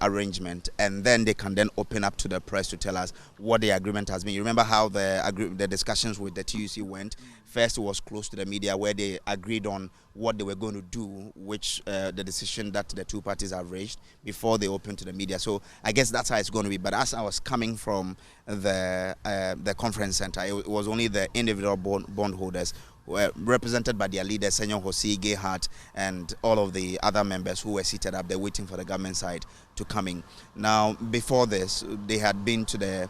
arrangement, and then they can then open up to the press to tell us what the agreement has been. You remember how the discussions with the TUC went? First, it was close to the media, where they agreed on what they were going to do, which the decision that the two parties have raised, before they opened to the media. So I guess that's how it's going to be. But as I was coming from the conference center, it was only the individual bondholders, were represented by their leaders, Senyor Hosi, Gehart, and all of the other members who were seated up there waiting for the government side to come in. Now, before this, they had been to the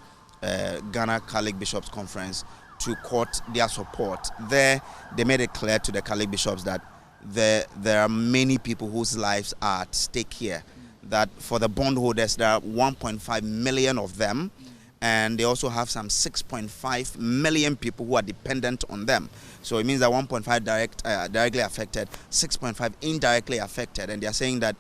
Ghana Catholic Bishops Conference to court their support. There, they made it clear to the Catholic bishops that there are many people whose lives are at stake here. That for the bondholders, there are 1.5 million of them, and they also have some 6.5 million people who are dependent on them. So it means that 1.5 directly affected, 6.5 indirectly affected, and they are saying that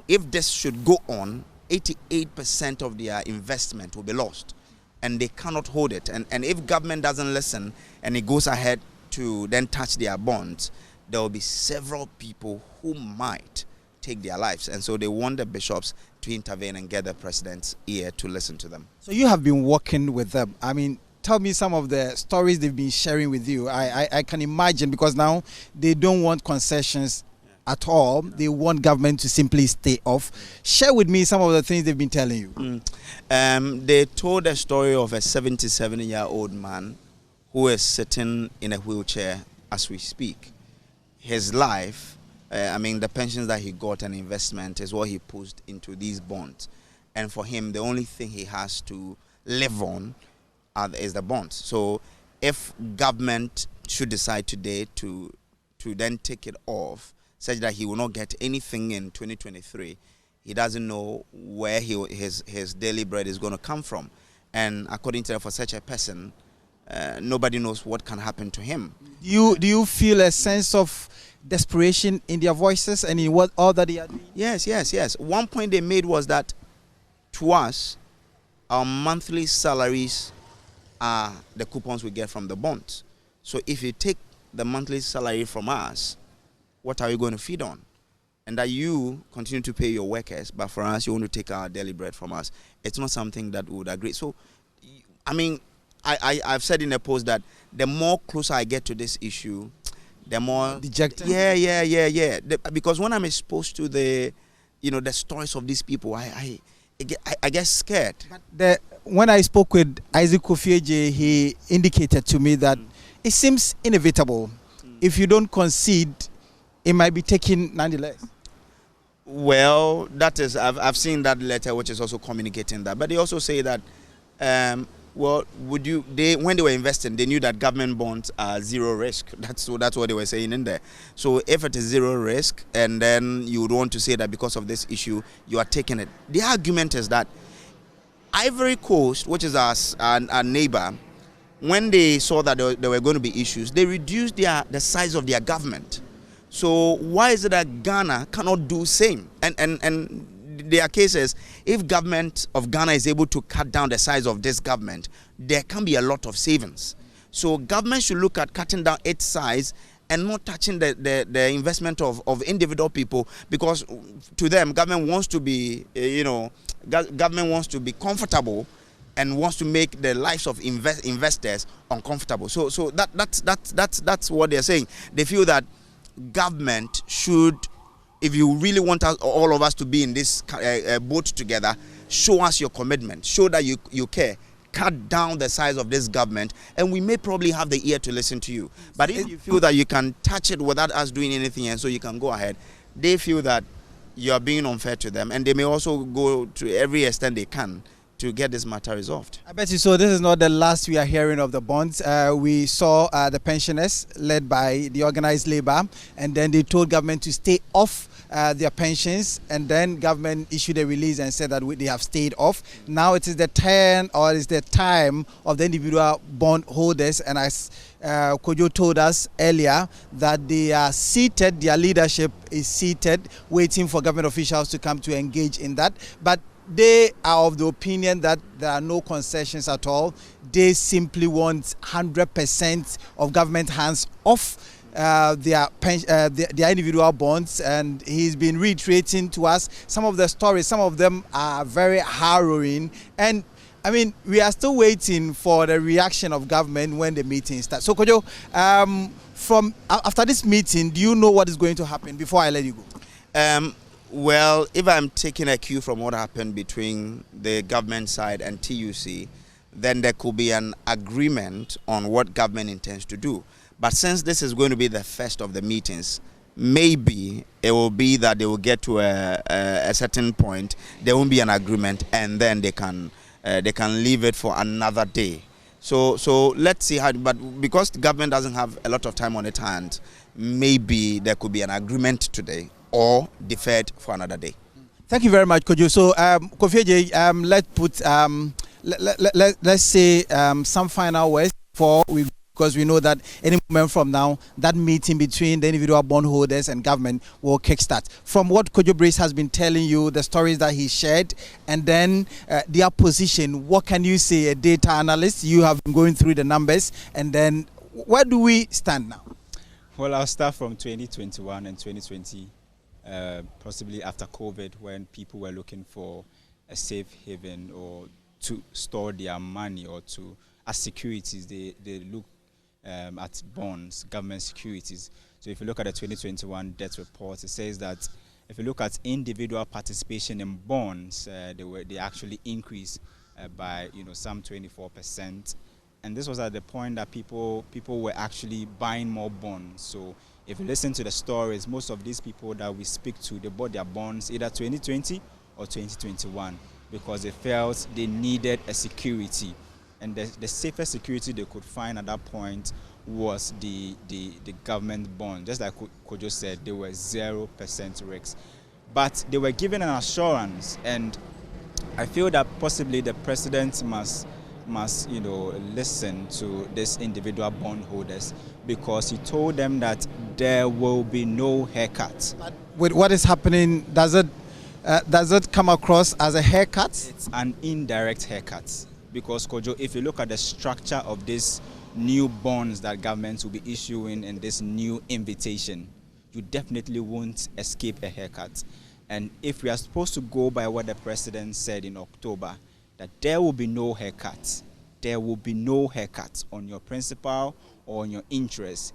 if this should go on, 88% of their investment will be lost, and they cannot hold it. And if government doesn't listen and it goes ahead to then touch their bonds, there will be several people who might take their lives. And so they want the bishops to intervene and get the president's ear to listen to them. So you have been working with them. I mean, tell me some of the stories they've been sharing with you. I can imagine, because now they don't want concessions at all. They want government to simply stay off. Share with me some of the things they've been telling you. They told a story of a 77-year-old man who is sitting in a wheelchair as we speak. His life, the pensions that he got and investment is what he pushed into these bonds. And for him, the only thing he has to live on is the bonds. So if government should decide today to then take it off, such that he will not get anything in 2023, he doesn't know where his daily bread is going to come from. And according to for such a person, nobody knows what can happen to him. Do you feel a sense of desperation in their voices and in what all that they are doing? Yes. One point they made was that to us, our monthly salaries are the coupons we get from the bonds. So if you take the monthly salary from us, what are you going to feed on? And that you continue to pay your workers, but for us, you want to take our daily bread from us. It's not something that we would agree. So, I've said in a post that the more closer I get to this issue, the more dejected. Yeah. Because when I'm exposed to the stories of these people, I get scared. But when I spoke with Isaac Kofieje, he indicated to me that it seems inevitable. If you don't concede, it might be taken nonetheless. Well, that is, I've seen that letter, which is also communicating that. But they also say that, when they were investing, they knew that government bonds are zero risk. That's what they were saying in there. So if it is zero risk, and then you would want to say that because of this issue, you are taking it. The argument is that Ivory Coast, which is our neighbor, when they saw that there were going to be issues, they reduced the size of their government. So why is it that Ghana cannot do the same? And there are cases, if government of Ghana is able to cut down the size of this government, there can be a lot of savings. So government should look at cutting down its size and not touching the investment of individual people, because to them, government wants to be, government wants to be comfortable and wants to make the lives of investors uncomfortable. So that's what they're saying. They feel that government should, if you really want us, all of us to be in this boat together, show us your commitment, show that you care, cut down the size of this government, and we may probably have the ear to listen to you. But if you feel that you can touch it without us doing anything, and so you can go ahead, they feel that you are being unfair to them, and they may also go to every extent they can to get this matter resolved. I bet you so. This is not the last we are hearing of the bonds. We saw the pensioners led by the organized labor, and then they told government to stay off their pensions, and then government issued a release and said that they have stayed off. Now it is the turn, or it's the time of the individual bond holders, and as Kojo told us earlier, that they are seated, their leadership is seated, waiting for government officials to come to engage in that. But they are of the opinion that there are no concessions at all. They simply want 100% of government hands off their individual bonds, and he's been reiterating to us some of the stories. Some of them are very harrowing, and I mean, we are still waiting for the reaction of government when the meeting starts. So, Kojo, from after this meeting, do you know what is going to happen before I let you go? Well, if I'm taking a cue from what happened between the government side and TUC, then there could be an agreement on what government intends to do. But since this is going to be the first of the meetings, maybe it will be that they will get to a certain point, there won't be an agreement, and then they can leave it for another day. So let's see how, but because the government doesn't have a lot of time on its hands, maybe there could be an agreement today or deferred for another day. Thank you very much, Kojo. So, Kofi, let's put, let's say some final words because we know that any moment from now, that meeting between the individual bondholders and government will kickstart. From what Kojo Brace has been telling you, the stories that he shared, and then their position, what can you say, a data analyst? You have been going through the numbers, and then where do we stand now? Well, I'll start from 2021 and 2020, possibly after COVID, when people were looking for a safe haven or to store their money or to, as securities, they look at bonds, government securities. So if you look at the 2021 debt report, it says that if you look at individual participation in bonds, they actually increased by some 24%, and this was at the point that people were actually buying more bonds. So if you listen to the stories, most of these people that we speak to, they bought their bonds either 2020 or 2021 because they felt they needed a security. And the safest security they could find at that point was the government bond. Just like Kojo said, they were 0% risk. But they were given an assurance, and I feel that possibly the president must listen to these individual bondholders, because he told them that there will be no haircut. But with what is happening, does it come across as a haircut? It's an indirect haircut. Because, Kojo, if you look at the structure of these new bonds that governments will be issuing and this new invitation, you definitely won't escape a haircut. And if we are supposed to go by what the president said in October, that there will be no haircut, there will be no haircut on your principal or on your interest,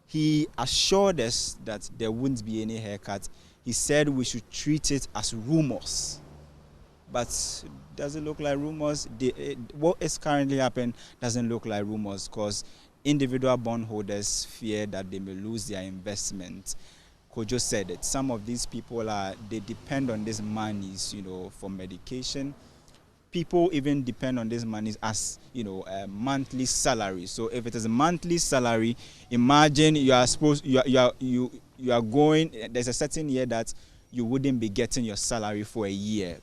he assured us that there wouldn't be any haircut. He said we should treat it as rumors. But does it look like rumors? What is currently happening doesn't look like rumors, because individual bondholders fear that they may lose their investment. Kojo said it. Some of these people they depend on these monies, for medication. People even depend on these monies as, a monthly salary. So if it is a monthly salary, imagine you are going. There's a certain year that you wouldn't be getting your salary for a year.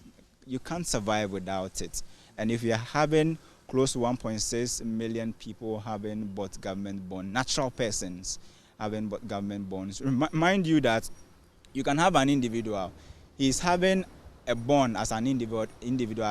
You can't survive without it. And if you're having close to 1.6 million people having bought government bonds, natural persons having bought government bonds, mind you that you can have an individual. He's having a bond as an individual,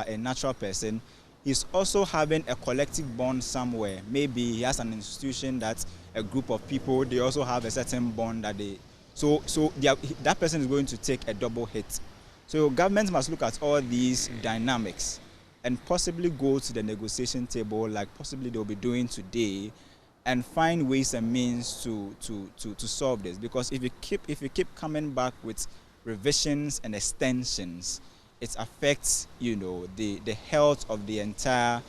a natural person. He's also having a collective bond somewhere. Maybe he has an institution that a group of people, they also have a certain bond that they... So that person is going to take a double hit. So governments must look at all these dynamics and possibly go to the negotiation table, like possibly they'll be doing today, and find ways and means to solve this. Because if you keep coming back with revisions and extensions, it affects the health of the entire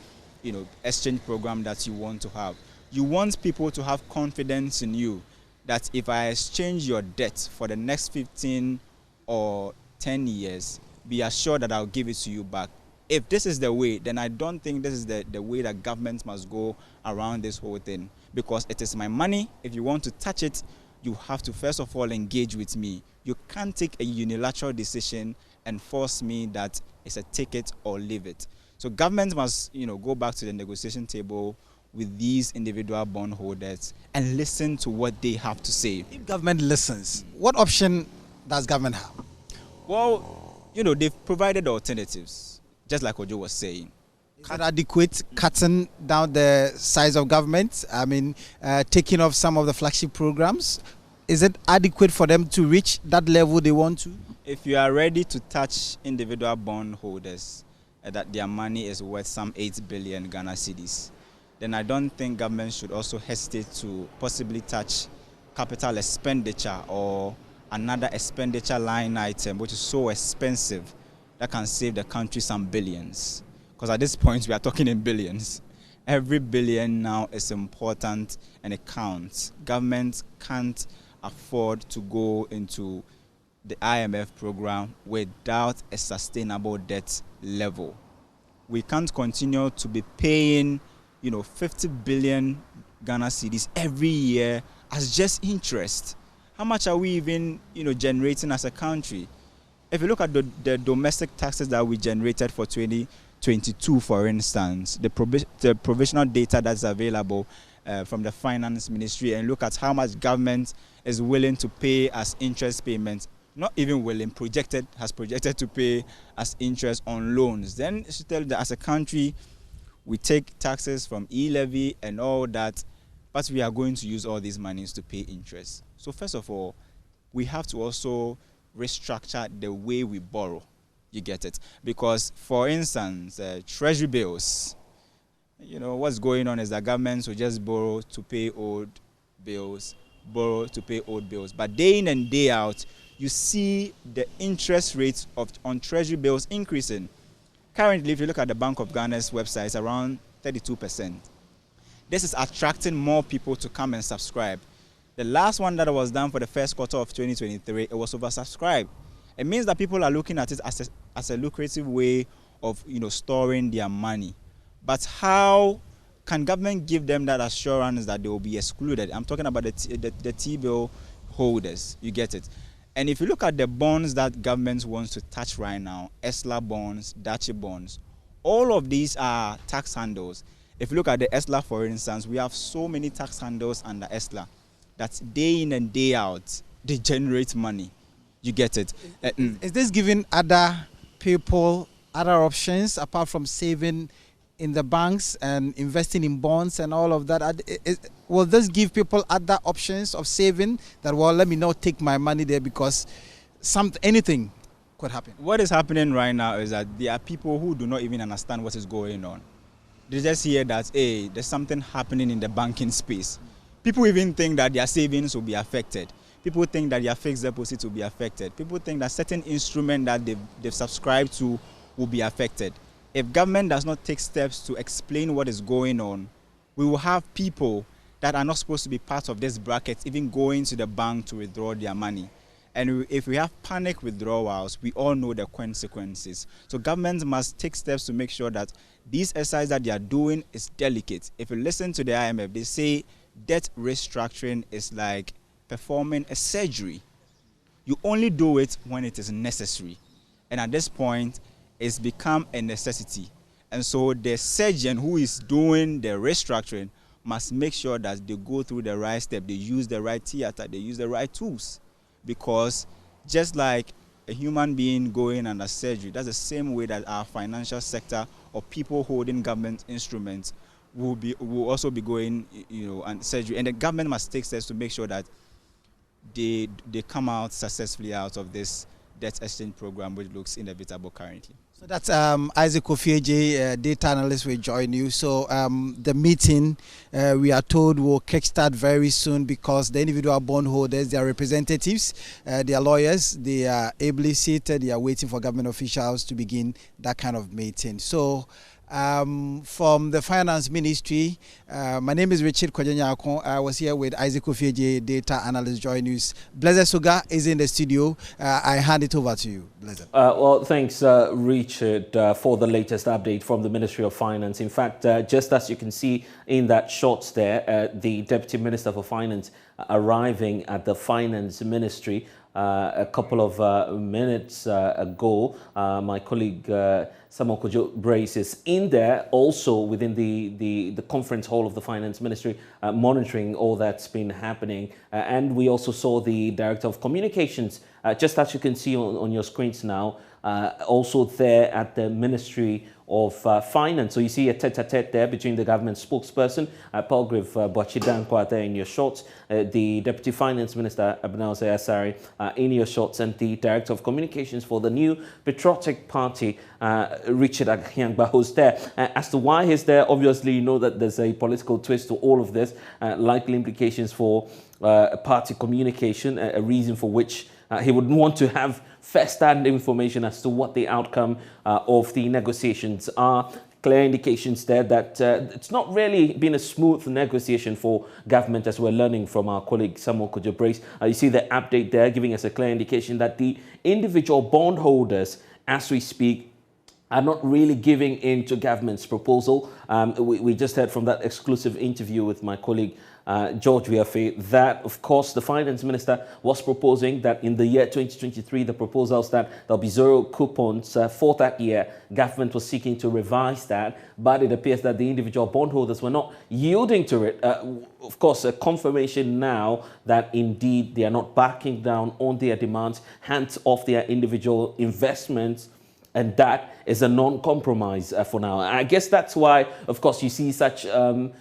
exchange program that you want to have. You want people to have confidence in you that if I exchange your debt for the next 15 or 10 years, be assured that I'll give it to you back. If this is the way, then I don't think this is the way that governments must go around this whole thing. Because it is my money. If you want to touch it, you have to first of all engage with me. You can't take a unilateral decision and force me that it's a take it or leave it. So governments must go back to the negotiation table with these individual bondholders and listen to what they have to say. If government listens, what option does government have? Well, they've provided alternatives, just like Ojo was saying. Adequate, cutting down the size of government, I mean, taking off some of the flagship programs. Is it adequate for them to reach that level they want to? If you are ready to touch individual bondholders that their money is worth some 8 billion Ghana cedis, then I don't think government should also hesitate to possibly touch capital expenditure or another expenditure line item which is so expensive that can save the country some billions. Because at this point we are talking in billions. Every billion now is important and it counts. Government can't afford to go into the IMF program without a sustainable debt level. We can't continue to be paying, 50 billion Ghana cedis every year as just interest. How much are we even, generating as a country? If you look at the domestic taxes that we generated for 2022, for instance, the provisional data that's available from the Finance Ministry, and look at how much government is willing to pay as interest payments, not even willing, has projected to pay as interest on loans. Then it should tell you that as a country, we take taxes from e-levy and all that, but we are going to use all these monies to pay interest. So first of all, we have to also restructure the way we borrow. You get it? Because, for instance, treasury bills, what's going on is that governments will just borrow to pay old bills, but day in and day out, you see the interest rates on treasury bills increasing. Currently, if you look at the Bank of Ghana's website, it's around 32%. This is attracting more people to come and subscribe. The last one that was done for the first quarter of 2023, it was oversubscribed. It means that people are looking at it as a lucrative way of storing their money. But how can government give them that assurance that they will be excluded? I'm talking about the T-bill holders. You get it? And if you look at the bonds that government wants to touch right now, ESLA bonds, Dachi bonds, all of these are tax handles. If you look at the ESLA, for instance, we have so many tax handles under ESLA that day in and day out, they generate money. You get it? Is this giving other people other options apart from saving in the banks and investing in bonds and all of that? Will this give people other options of saving that, well, let me not take my money there because anything could happen? What is happening right now is that there are people who do not even understand what is going on. They just hear that, hey, there's something happening in the banking space. People even think that their savings will be affected. People think that their fixed deposits will be affected. People think that certain instrument that they've subscribed to will be affected. If government does not take steps to explain what is going on, we will have people that are not supposed to be part of this bracket even going to the bank to withdraw their money. And if we have panic withdrawals, we all know the consequences. So government must take steps to make sure that these exercises that they are doing is delicate. If you listen to the IMF, they say debt restructuring is like performing a surgery. You only do it when it is necessary. And at this point, it's become a necessity. And so the surgeon who is doing the restructuring must make sure that they go through the right step, they use the right theater, they use the right tools. Because just like a human being going under surgery, that's the same way that our financial sector or people holding government instruments will also be going, on surgery. And the government must take steps to make sure that they come out successfully out of this debt exchange program, which looks inevitable currently. So that's Isaac Ofieje, data analyst with JoyNews. So the meeting, we are told, will kickstart very soon because the individual bondholders, their representatives, their lawyers, they are ably seated. They are waiting for government officials to begin that kind of meeting. So from the Finance Ministry, my name is Richard Kwajanyako. I was here with Isaac Ofieje, data analyst, JoyNews. Blessed Sogah is in the studio. I hand it over to you, Blessed. Well, thanks, Richard, for the latest update from the Ministry of Finance. In fact, just as you can see in that shot there, the Deputy Minister for Finance arriving at the Finance Ministry a couple of minutes ago. My colleague Samuel Kojo Brace is in there also within the conference hall of the Finance Ministry, monitoring all that's been happening. And we also saw the Director of Communications, just as you can see on your screens now, also there at the Ministry of Finance. So you see a tete-a-tete there between the government spokesperson, Palgrave Boachidankwa there in your shots, the Deputy Finance Minister, Abnauze Asari, in your shots, and the Director of Communications for the new Patriotic Party, Richard Agyangba, who's there. As to why he's there, obviously you know that there's a political twist to all of this, likely implications for party communication, a reason for which he would want to have first-hand information as to what the outcome of the negotiations are. Clear indications there that it's not really been a smooth negotiation for government, as we're learning from our colleague Samuel Kujobrace. You see the update there giving us a clear indication that the individual bondholders, as we speak, are not really giving in to government's proposal. We just heard from that exclusive interview with my colleague George Viafe that, of course, the finance minister was proposing that in the year 2023, the proposals that there'll be zero coupons for that year. Government was seeking to revise that, but it appears that the individual bondholders were not yielding to it. Of course, a confirmation now that indeed they are not backing down on their demands, hands off their individual investments. And that is a non-compromise for now. I guess that's why, of course, you see such an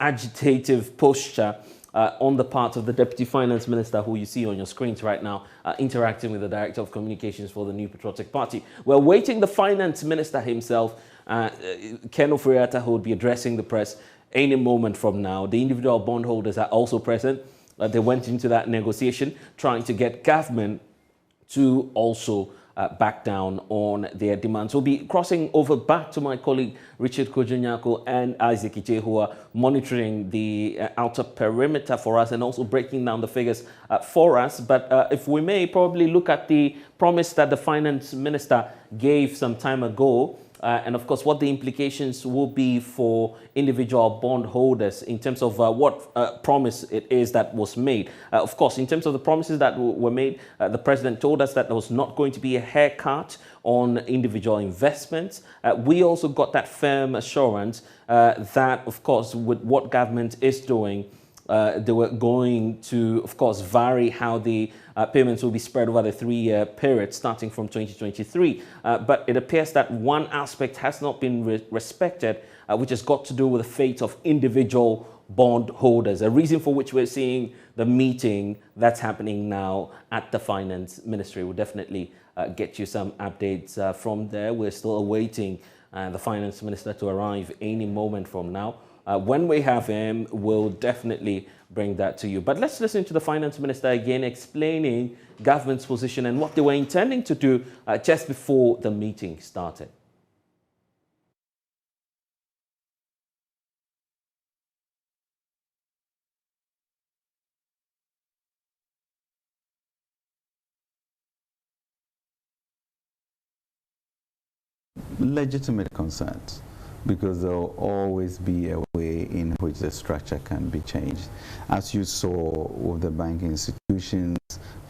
agitative posture on the part of the Deputy Finance Minister, who you see on your screens right now, interacting with the Director of Communications for the New Patriotic Party. We're waiting the Finance Minister himself, Ken Ofori-Atta, who will be addressing the press any moment from now. The individual bondholders are also present. They went into that negotiation trying to get government to also back down on their demands. We'll be crossing over back to my colleague Richard Kojonyako and Isaac Iche, who are monitoring the outer perimeter for us and also breaking down the figures for us. But if we may probably look at the promise that the finance minister gave some time ago, and of course what the implications will be for individual bondholders in terms of what promise it is that was made. Of course, in terms of the promises that were made, the president told us that there was not going to be a haircut on individual investments. We also got that firm assurance that, of course, with what government is doing, they were going to, of course, vary how the payments will be spread over the 3-year period starting from 2023. But it appears that one aspect has not been respected, which has got to do with the fate of individual bondholders, a reason for which we're seeing the meeting that's happening now at the Finance Ministry. We'll definitely get you some updates from there. We're still awaiting the Finance Minister to arrive any moment from now. When we have him, we'll definitely bring that to you. But let's listen to the Finance Minister again explaining government's position and what they were intending to do just before the meeting started. Legitimate concerns, because there will always be a way in which the structure can be changed. As you saw with the banking institutions,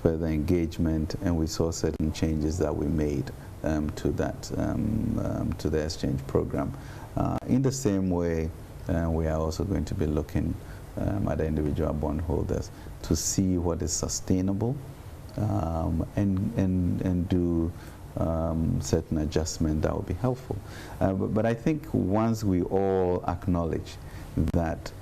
further engagement, and we saw certain changes that we made to the exchange program. In the same way, we are also going to be looking at the individual bondholders to see what is sustainable and do certain adjustment that will be helpful. But I think once we all acknowledge that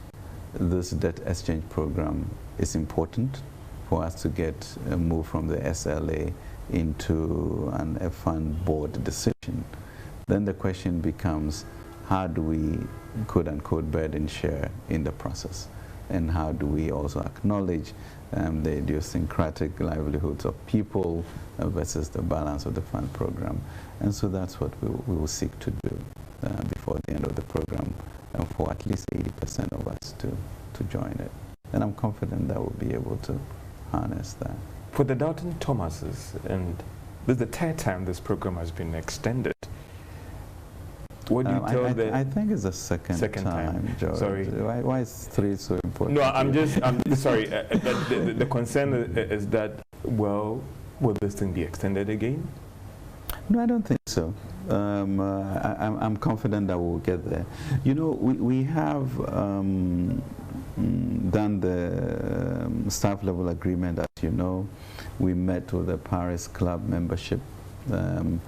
this debt exchange program is important for us to get a move from the SLA into an F-fund board decision, then the question becomes, how do we, quote unquote, burden share in the process? And how do we also acknowledge the idiosyncratic livelihoods of people versus the balance of the fund program? And so that's what we will seek to do before the end of the program, for at least 80% of us to join it. And I'm confident that we'll be able to harness that. For the Doubting Thomases, and this is the third time this program has been extended, what do you tell them? I think it's the second time, George. Sorry. Why is 3 so important? No, I'm sorry. The concern is that, well, will this thing be extended again? No, I don't think so. I'm confident that we'll get there. You know, we have done the staff level agreement, as you know. We met with the Paris Club membership, and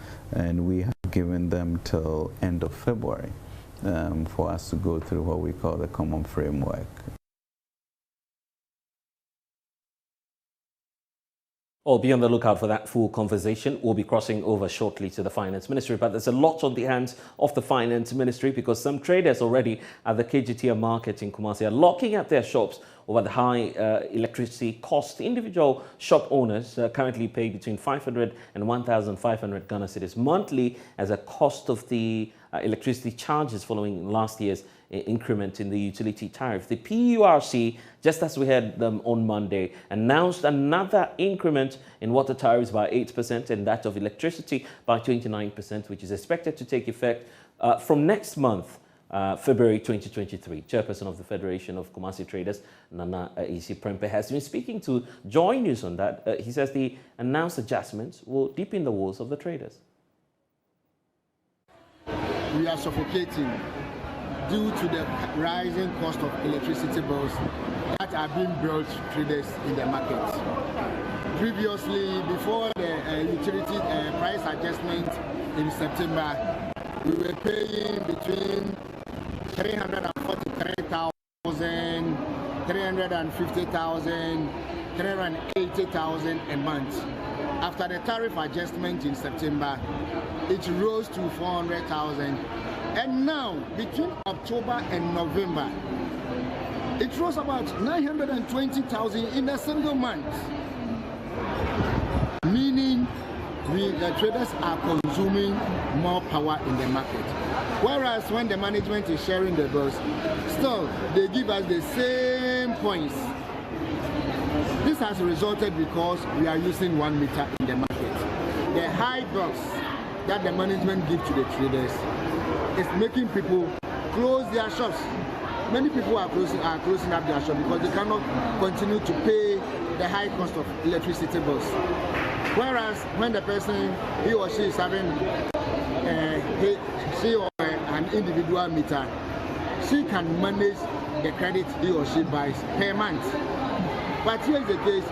we have given them till end of February for us to go through what we call the common framework. Well, be on the lookout for that full conversation. We'll be crossing over shortly to the Finance Ministry, but there's a lot on the hands of the Finance Ministry because some traders already at the KGTM market in Kumasi are locking up their shops over the high electricity cost. Individual shop owners currently pay between 500 and 1,500 Ghana cedis monthly as a cost of the electricity charges following last year's increment in the utility tariff. The PURC, just as we had them on Monday, announced another increment in water tariffs by 8% and that of electricity by 29%, which is expected to take effect from next month, February 2023. Chairperson of the Federation of Kumasi Traders, Nana Isi Prempe, has been speaking to JoyNews on that. He says the announced adjustments will deepen the woes of the traders. We are suffocating due to the rising cost of electricity bills that are being brought to traders in the market. Previously, before the utility price adjustment in September, we were paying between 343,000, 350,000, 380,000 a month. After the tariff adjustment in September, it rose to 400,000. And now, between October and November, it rose about 920,000 in a single month. Meaning, the traders are consuming more power in the market. Whereas when the management is sharing the bills, still, they give us the same points. This has resulted because we are using 1 meter in the market. The high bills that the management gives to the traders is making people close their shops. Many people are closing up their shop because they cannot continue to pay the high cost of electricity bills. Whereas when the person, he or she is having she or an individual meter, she can manage the credit he or she buys per month. But here's the case,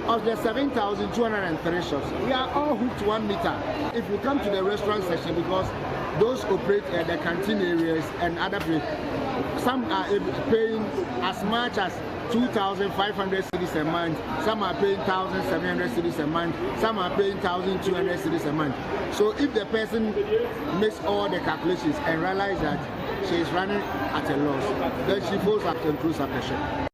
of the 7,203 shops, we are all hooked 1 meter. If you come to the restaurant section, because those operate the canteen areas and other places, some are paying as much as 2,500 cedis a month, some are paying 1,700 cedis a month, some are paying 1,200 cedis a month. So if the person makes all the calculations and realizes that she is running at a loss, then she falls up and close up the shop.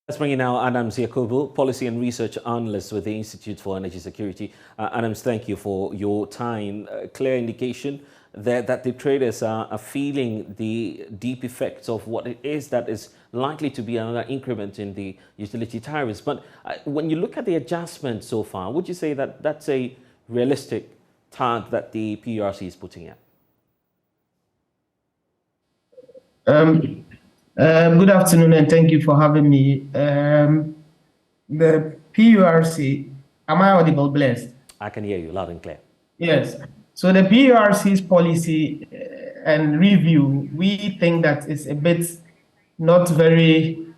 Let's bring in now Adams Yakubu, Policy and Research Analyst with the Institute for Energy Security. Adams, thank you for your time. Clear indication there that the traders are feeling the deep effects of what it is that is likely to be another increment in the utility tariffs. But when you look at the adjustment so far, would you say that that's a realistic target that the PURC is putting at? Good afternoon and thank you for having me. The PURC, am I audible, Blessed? I can hear you loud and clear. Yes. So the PURC's policy and review, we think that it's a bit not very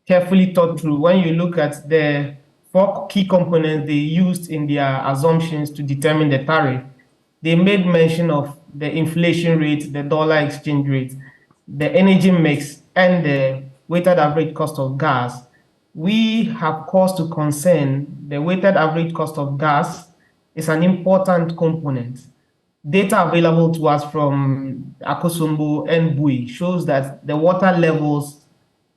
carefully thought through. When you look at the 4 key components they used in their assumptions to determine the tariff, they made mention of the inflation rate, the dollar exchange rate, the energy mix, and the weighted average cost of gas. We have cause to concern the weighted average cost of gas is an important component. Data available to us from Akosombo and Bui shows that the water levels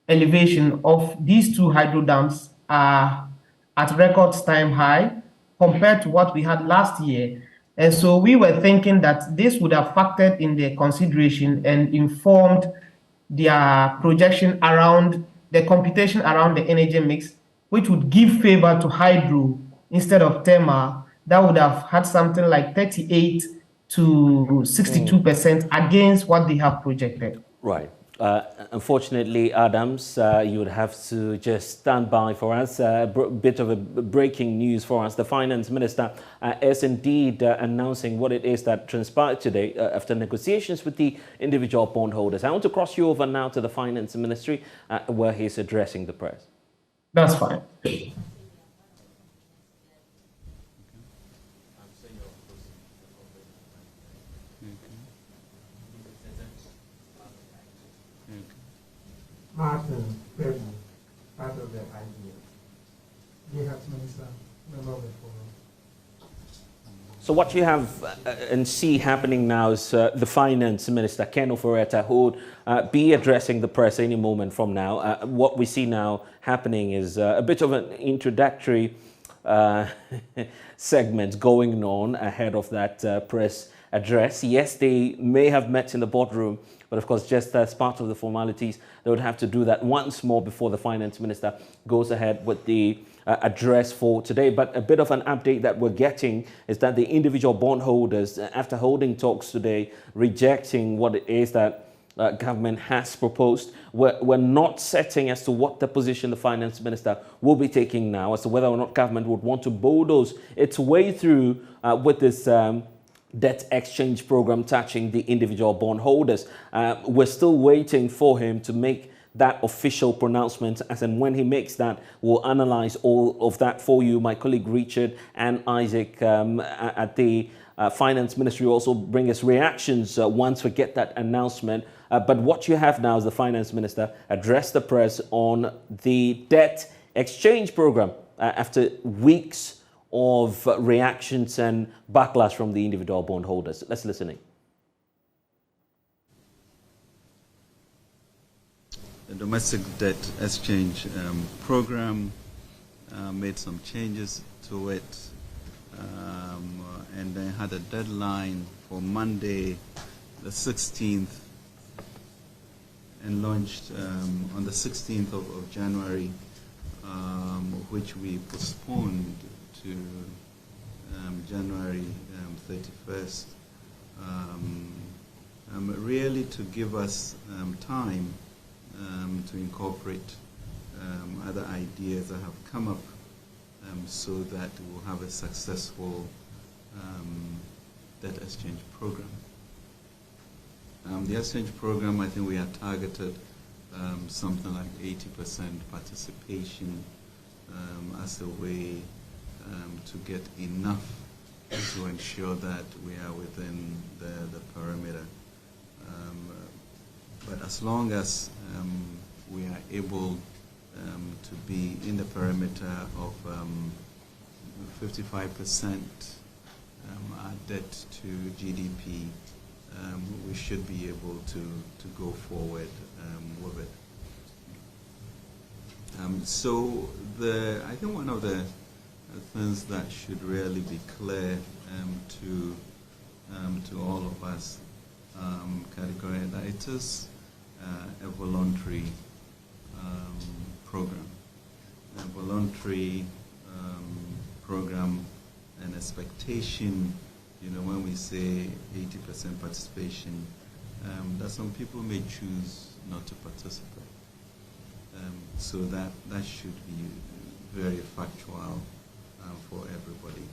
elevation of these 2 hydro dams are at record time high compared to what we had last year. And so we were thinking that this would have factored in their consideration and informed their projection around the computation around the energy mix, which would give favor to hydro instead of thermal. That would have had something like 38 to 62% against what they have projected. Right. Unfortunately, Adams, you would have to just stand by for us. A bit of a breaking news for us. The Finance Minister is indeed announcing what it is that transpired today after negotiations with the individual bondholders. I want to cross you over now to the Finance Ministry where he's addressing the press. That's fine. Martin Pebu, part of the idea. Minister, member of the forum. So what you have and see happening now is the Finance Minister, Ken Ofori-Atta, who would be addressing the press any moment from now. What we see now happening is a bit of an introductory segment going on ahead of that press address. Yes, they may have met in the boardroom, but of course, just as part of the formalities, they would have to do that once more before the Finance Minister goes ahead with the address for today. But a bit of an update that we're getting is that the individual bondholders, after holding talks today, rejecting what it is that government has proposed, we're not setting as to what the position the Finance Minister will be taking now, as to whether or not government would want to bulldoze its way through with this debt exchange program touching the individual bondholders. We're still waiting for him to make that official pronouncement, as and when he makes that, we'll analyze all of that for you. My colleague Richard and Isaac at the Finance Ministry also bring us reactions once we get that announcement. But what you have now is the Finance Minister address the press on the debt exchange program after weeks of reactions and backlash from the individual bondholders. Let's listen in. The domestic debt exchange program made some changes to it, and they had a deadline for Monday the 16th, and launched on the 16th of January, which we postponed to January 31st, really to give us time to incorporate other ideas that have come up, so that we'll have a successful debt exchange program. The exchange program, I think we had targeted something like 80% participation as a way to get enough to ensure that we are within the perimeter. But as long as we are able to be in the perimeter of 55% our debt to GDP, we should be able to go forward with it. So I think one of the things that should really be clear to all of us, category, that it is a voluntary program. A voluntary program, and expectation, when we say 80% participation, that some people may choose not to participate. So that should be very factual for everybody.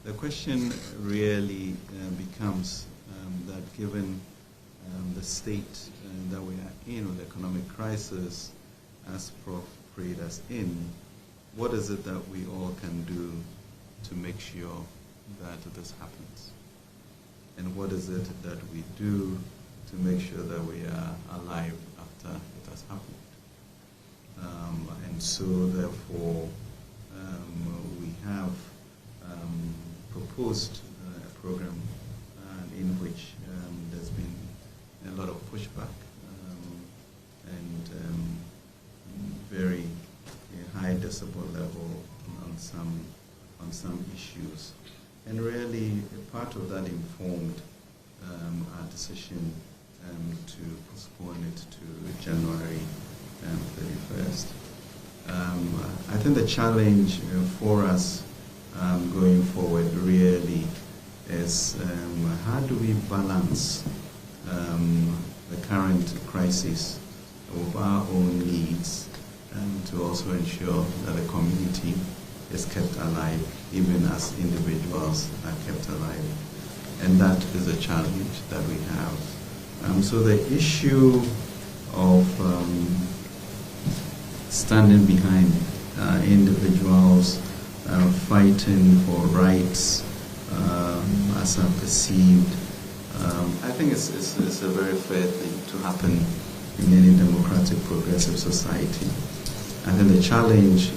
The question really becomes that given the state that we are in, with the economic crisis, as Prof. prayed us in, what is it that we all can do to make sure that this happens? And what is it that we do to make sure that we are alive after it has happened? And so therefore, we have proposed a program in which there's been a lot of pushback and very high decibel level on some issues, and really part of that informed our decision to postpone it to January 31st. I think the challenge for us going forward really is how do we balance the current crisis of our own needs to also ensure that the community is kept alive, even as individuals are kept alive. And that is a challenge that we have. So the issue of standing behind individuals fighting for rights as are perceived, I think it's a very fair thing to happen in any democratic progressive society. And then the challenge,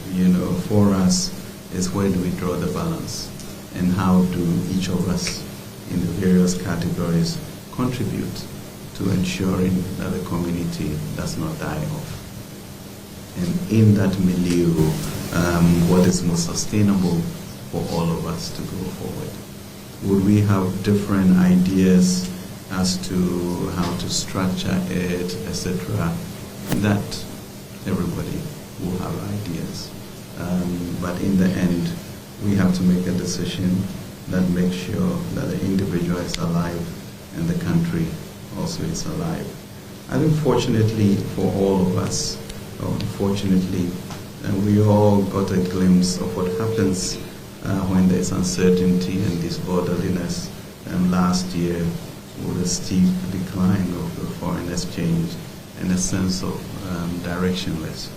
for us is where do we draw the balance, and how do each of us in the various categories contribute to ensuring that the community does not die off. And in that milieu, what is most sustainable for all of us to go forward? Would we have different ideas as to how to structure it, etc.? That everybody will have ideas. But in the end, we have to make a decision that makes sure that the individual is alive and the country also is alive. I think fortunately for all of us, unfortunately, we all got a glimpse of what happens when there's uncertainty and disorderliness. Last year, with a steep decline of the foreign exchange and a sense of directionless.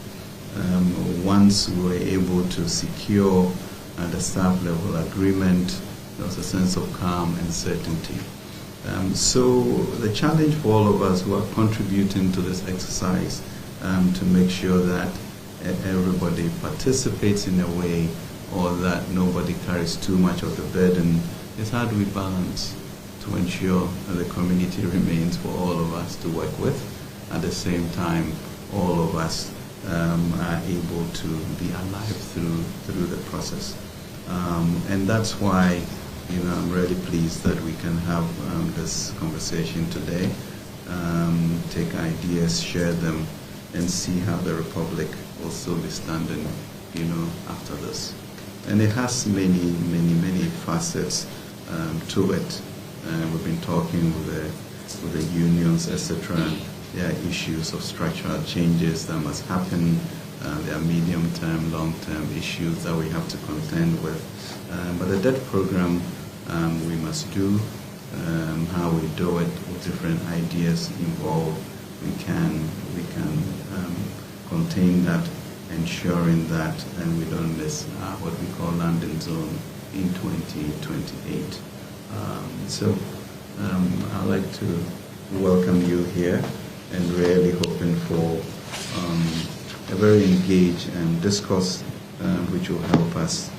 Once we were able to secure the staff level agreement, there was a sense of calm and certainty. So the challenge for all of us who are contributing to this exercise to make sure that everybody participates in a way, or that nobody carries too much of the burden, is how do we balance to ensure that the community remains for all of us to work with. At the same time, all of us are able to be alive through the process. And that's why I'm really pleased that we can have this conversation today, take ideas, share them, and see how the Republic will still be standing, after this. And it has many, many, many facets to it. We've been talking with the unions, etc. There are issues of structural changes that must happen. There are medium-term, long-term issues that we have to contend with. But the debt program we must do, how we do it, with different ideas involved, we can contain that, ensuring that, and we don't miss what we call landing zone in 2028. So I'd like to welcome you here, and really hoping for a very engaged discourse which will help us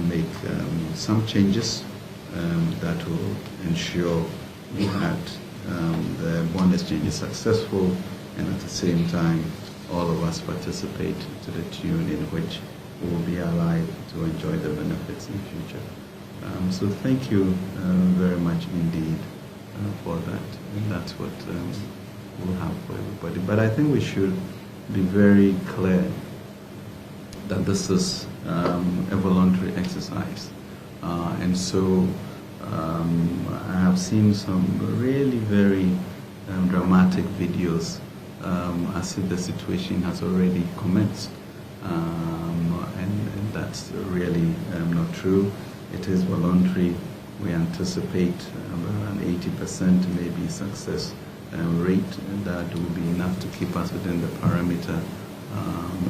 make some changes that will ensure that the bond exchange is successful, and at the same time all of us participate to the tune in which we will be alive to enjoy the benefits in the future. So thank you very much indeed for that, and that's what we'll have for everybody. But I think we should be very clear that this is a voluntary exercise. And so I have seen some really very dramatic videos as if the situation has already commenced. And that's really not true. It is voluntary. We anticipate around 80% maybe success rate that will be enough to keep us within the parameter.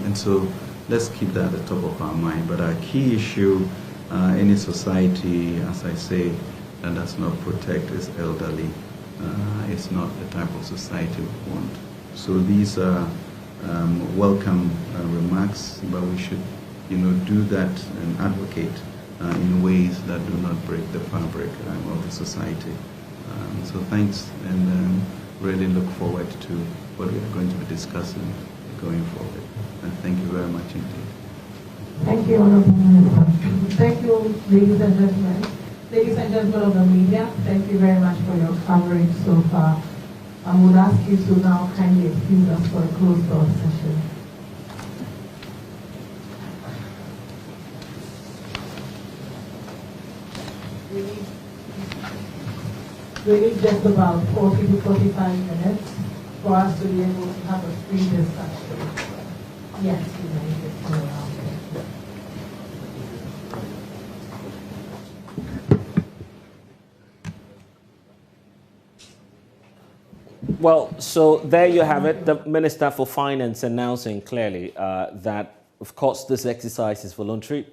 And so let's keep that at the top of our mind. But our key issue, any society, as I say, that does not protect its elderly, it's not the type of society we want. So these are welcome remarks, but we should, do that and advocate in ways that do not break the fabric of the society. So thanks, and really look forward to what we are going to be discussing going forward. And thank you very much indeed. Thank you, Honorable Minister. Thank you, ladies and gentlemen. Ladies and gentlemen of the media, thank you very much for your coverage so far. I would ask you to now kindly excuse us for a closed door session. We need just about 40 to 45 minutes for us to be able to have a free discussion. Yes, you may just go around. Well, so there you have it. The Minister for Finance announcing clearly that, of course, this exercise is voluntary.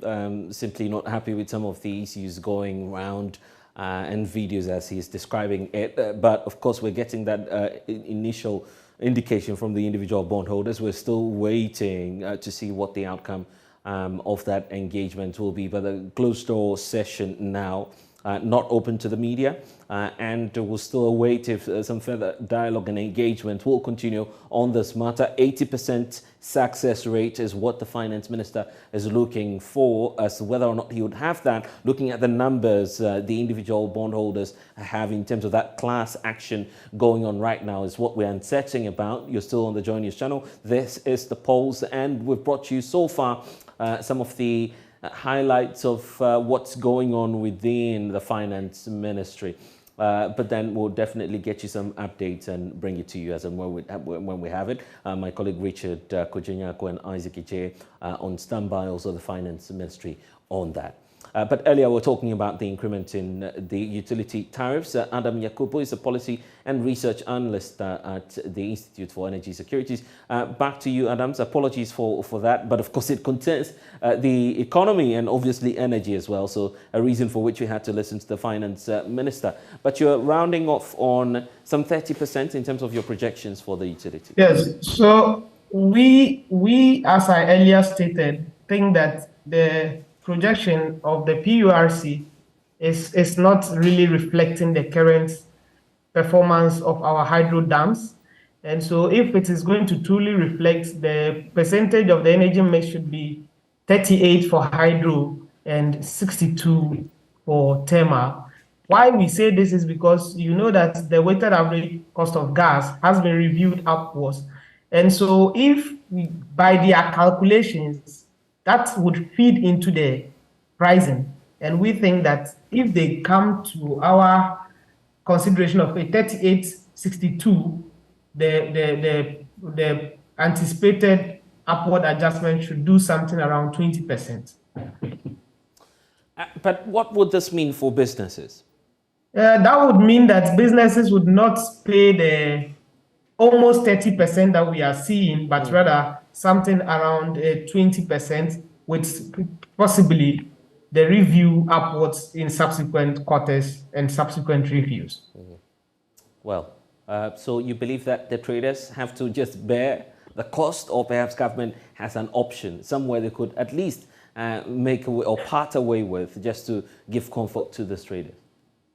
Simply not happy with some of the issues going around and videos as he's describing it. But of course, we're getting that initial indication from the individual bondholders. We're still waiting to see what the outcome of that engagement will be. But the closed door session now, not open to the media, and we'll still await if some further dialogue and engagement will continue on this matter. 80% success rate is what the finance minister is looking for. As to whether or not he would have that, looking at the numbers the individual bondholders have in terms of that class action going on right now is what we're uncertain about. You're still on the JoyNews channel. This is the polls, and we've brought you so far some of the highlights of what's going on within the finance ministry. But then we'll definitely get you some updates and bring it to you as and when we have it. My colleague Richard Kojinyako and Isaac Iche on standby, also the finance ministry on that. But earlier we were talking about the increment in the utility tariffs. Adam Yakubu is a policy and research analyst at the Institute for Energy Securities. Back to you, Adams. Apologies for that, but of course it concerns the economy and obviously energy as well. So a reason for which we had to listen to the finance minister. But you're rounding off on some 30% in terms of your projections for the utility. Yes. So we, as I earlier stated, think that the projection of the PURC is not really reflecting the current performance of our hydro dams. And so if it is going to truly reflect, the percentage of the energy mix should be 38 for hydro and 62 for thermal. Why we say this is because you know that the weighted average cost of gas has been reviewed upwards. And so if by their calculations, that would feed into the pricing. And we think that if they come to our consideration of a 38.62, the anticipated upward adjustment should do something around 20%. But what would this mean for businesses? That would mean that businesses would not pay the almost 30% that we are seeing, but rather something around 20%, with possibly the review upwards in subsequent quarters and subsequent reviews. Well, so you believe that the traders have to just bear the cost, or perhaps government has an option somewhere they could at least make away or part away with, just to give comfort to the traders?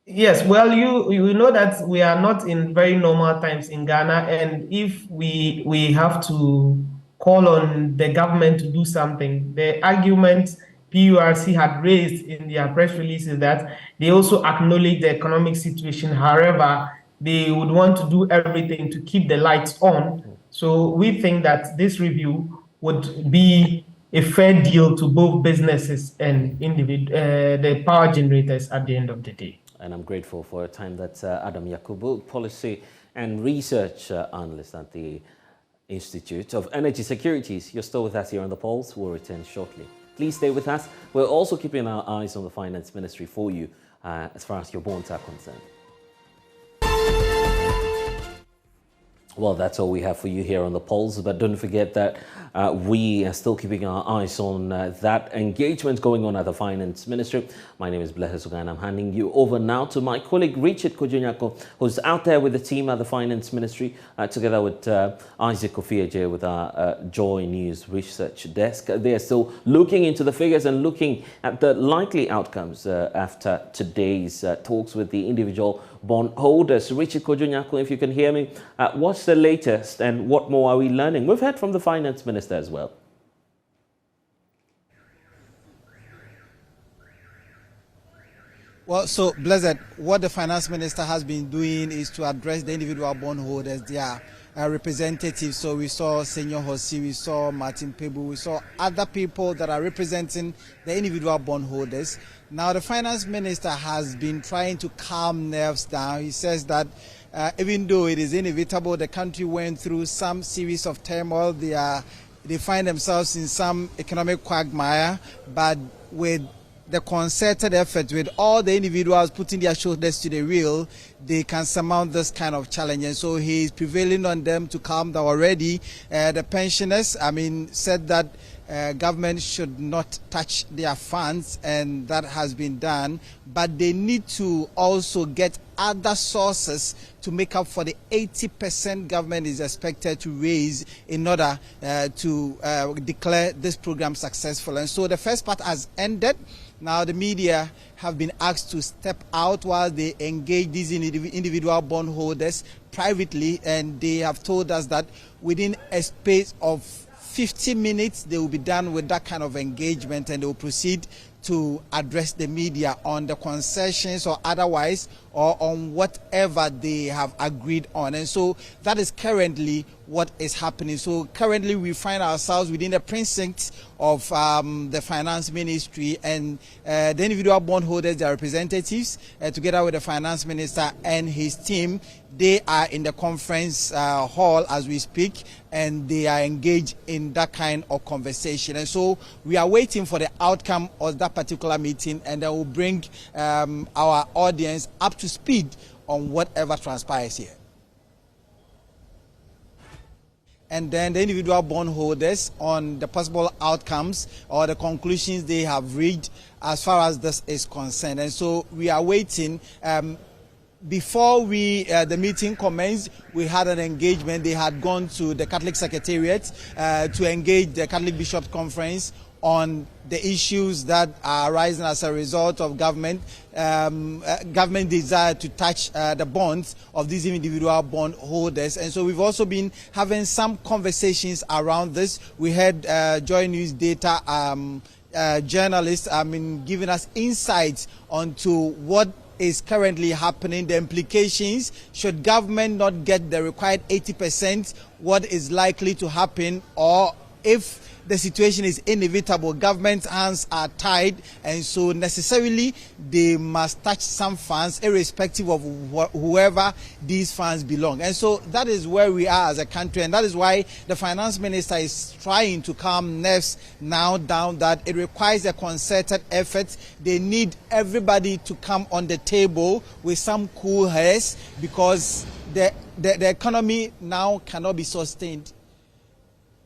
Yes, well, you know that we are not in very normal times in Ghana, and if we have to call on the government to do something, the argument PURC had raised in their press release is that they also acknowledge the economic situation. However, they would want to do everything to keep the lights on. So we think that this review would be a fair deal to both businesses and the power generators at the end of the day. And I'm grateful for a time that Adam Yakubu, policy and research analyst at the Institute of Energy Securities. You're still with us here on the polls. We'll return shortly. Please stay with us. We're also keeping our eyes on the finance ministry for you as far as your bonds are concerned. Well, that's all we have for you here on the polls, but don't forget that we are still keeping our eyes on that engagement going on at the finance ministry. My name is Sogah, and I'm handing you over now to my colleague Richard Kojinyako, who's out there with the team at the finance ministry, together with Isaac Ofieje with our JoyNews research desk. They are still looking into the figures and looking at the likely outcomes after today's talks with the individual bond holders. Richard Kojinyako, if you can hear me, what's the latest and what more are we learning? We've heard from the finance minister as well. Well, so, Blessed, what the finance minister has been doing is to address the individual bondholders, their representatives. So we saw Senior Hossi, we saw Martin Pebu, we saw other people that are representing the individual bondholders. Now, the finance minister has been trying to calm nerves down. He says that even though it is inevitable, the country went through some series of turmoil. They find themselves in some economic quagmire, but with the concerted effort, with all the individuals putting their shoulders to the wheel, they can surmount this kind of challenge. And so he is prevailing on them to calm down already. The pensioners, said that government should not touch their funds, and that has been done, but they need to also get other sources to make up for the 80% government is expected to raise in order to declare this program successful. And so the first part has ended. Now the media have been asked to step out while they engage these individual bondholders privately, and they have told us that within a space of 50 minutes they will be done with that kind of engagement, and they will proceed to address the media on the concessions or otherwise, or on whatever they have agreed on. And so that is currently what is happening. So currently we find ourselves within the precincts of the finance ministry, and the individual bondholders, their representatives, together with the finance minister and his team, they are in the conference hall as we speak, and they are engaged in that kind of conversation. And so we are waiting for the outcome of that particular meeting, and that will bring our audience up to speed on whatever transpires here. And then the individual bondholders on the possible outcomes or the conclusions they have reached as far as this is concerned. And so we are waiting. Before the meeting commenced, we had an engagement. They had gone to the Catholic Secretariat to engage the Catholic Bishops' Conference on the issues that are arising as a result of government desire to touch the bonds of these individual bond holders. And so we've also been having some conversations around this. We had JoyNews data journalists giving us insights onto what is currently happening, the implications. Should government not get the required 80%, what is likely to happen, or if the situation is inevitable, government's hands are tied, and so necessarily they must touch some funds irrespective of whoever these funds belong. And so that is where we are as a country, and that is why the finance minister is trying to calm nerves now down, that it requires a concerted effort. They need everybody to come on the table with some cool heads, because the economy now cannot be sustained.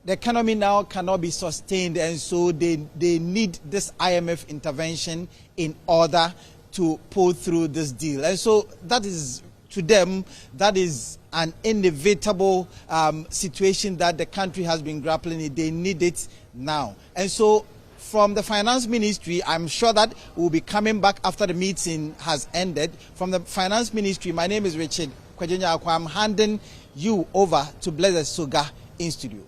The economy now cannot be sustained, and so they need this IMF intervention in order to pull through this deal. And so that is, to them, that is an inevitable situation that the country has been grappling with. They need it now. And so from the finance ministry, I'm sure that we'll be coming back after the meeting has ended. From the finance ministry, my name is Richard Kwajenya. I'm handing you over to Blessed Sogah in studio.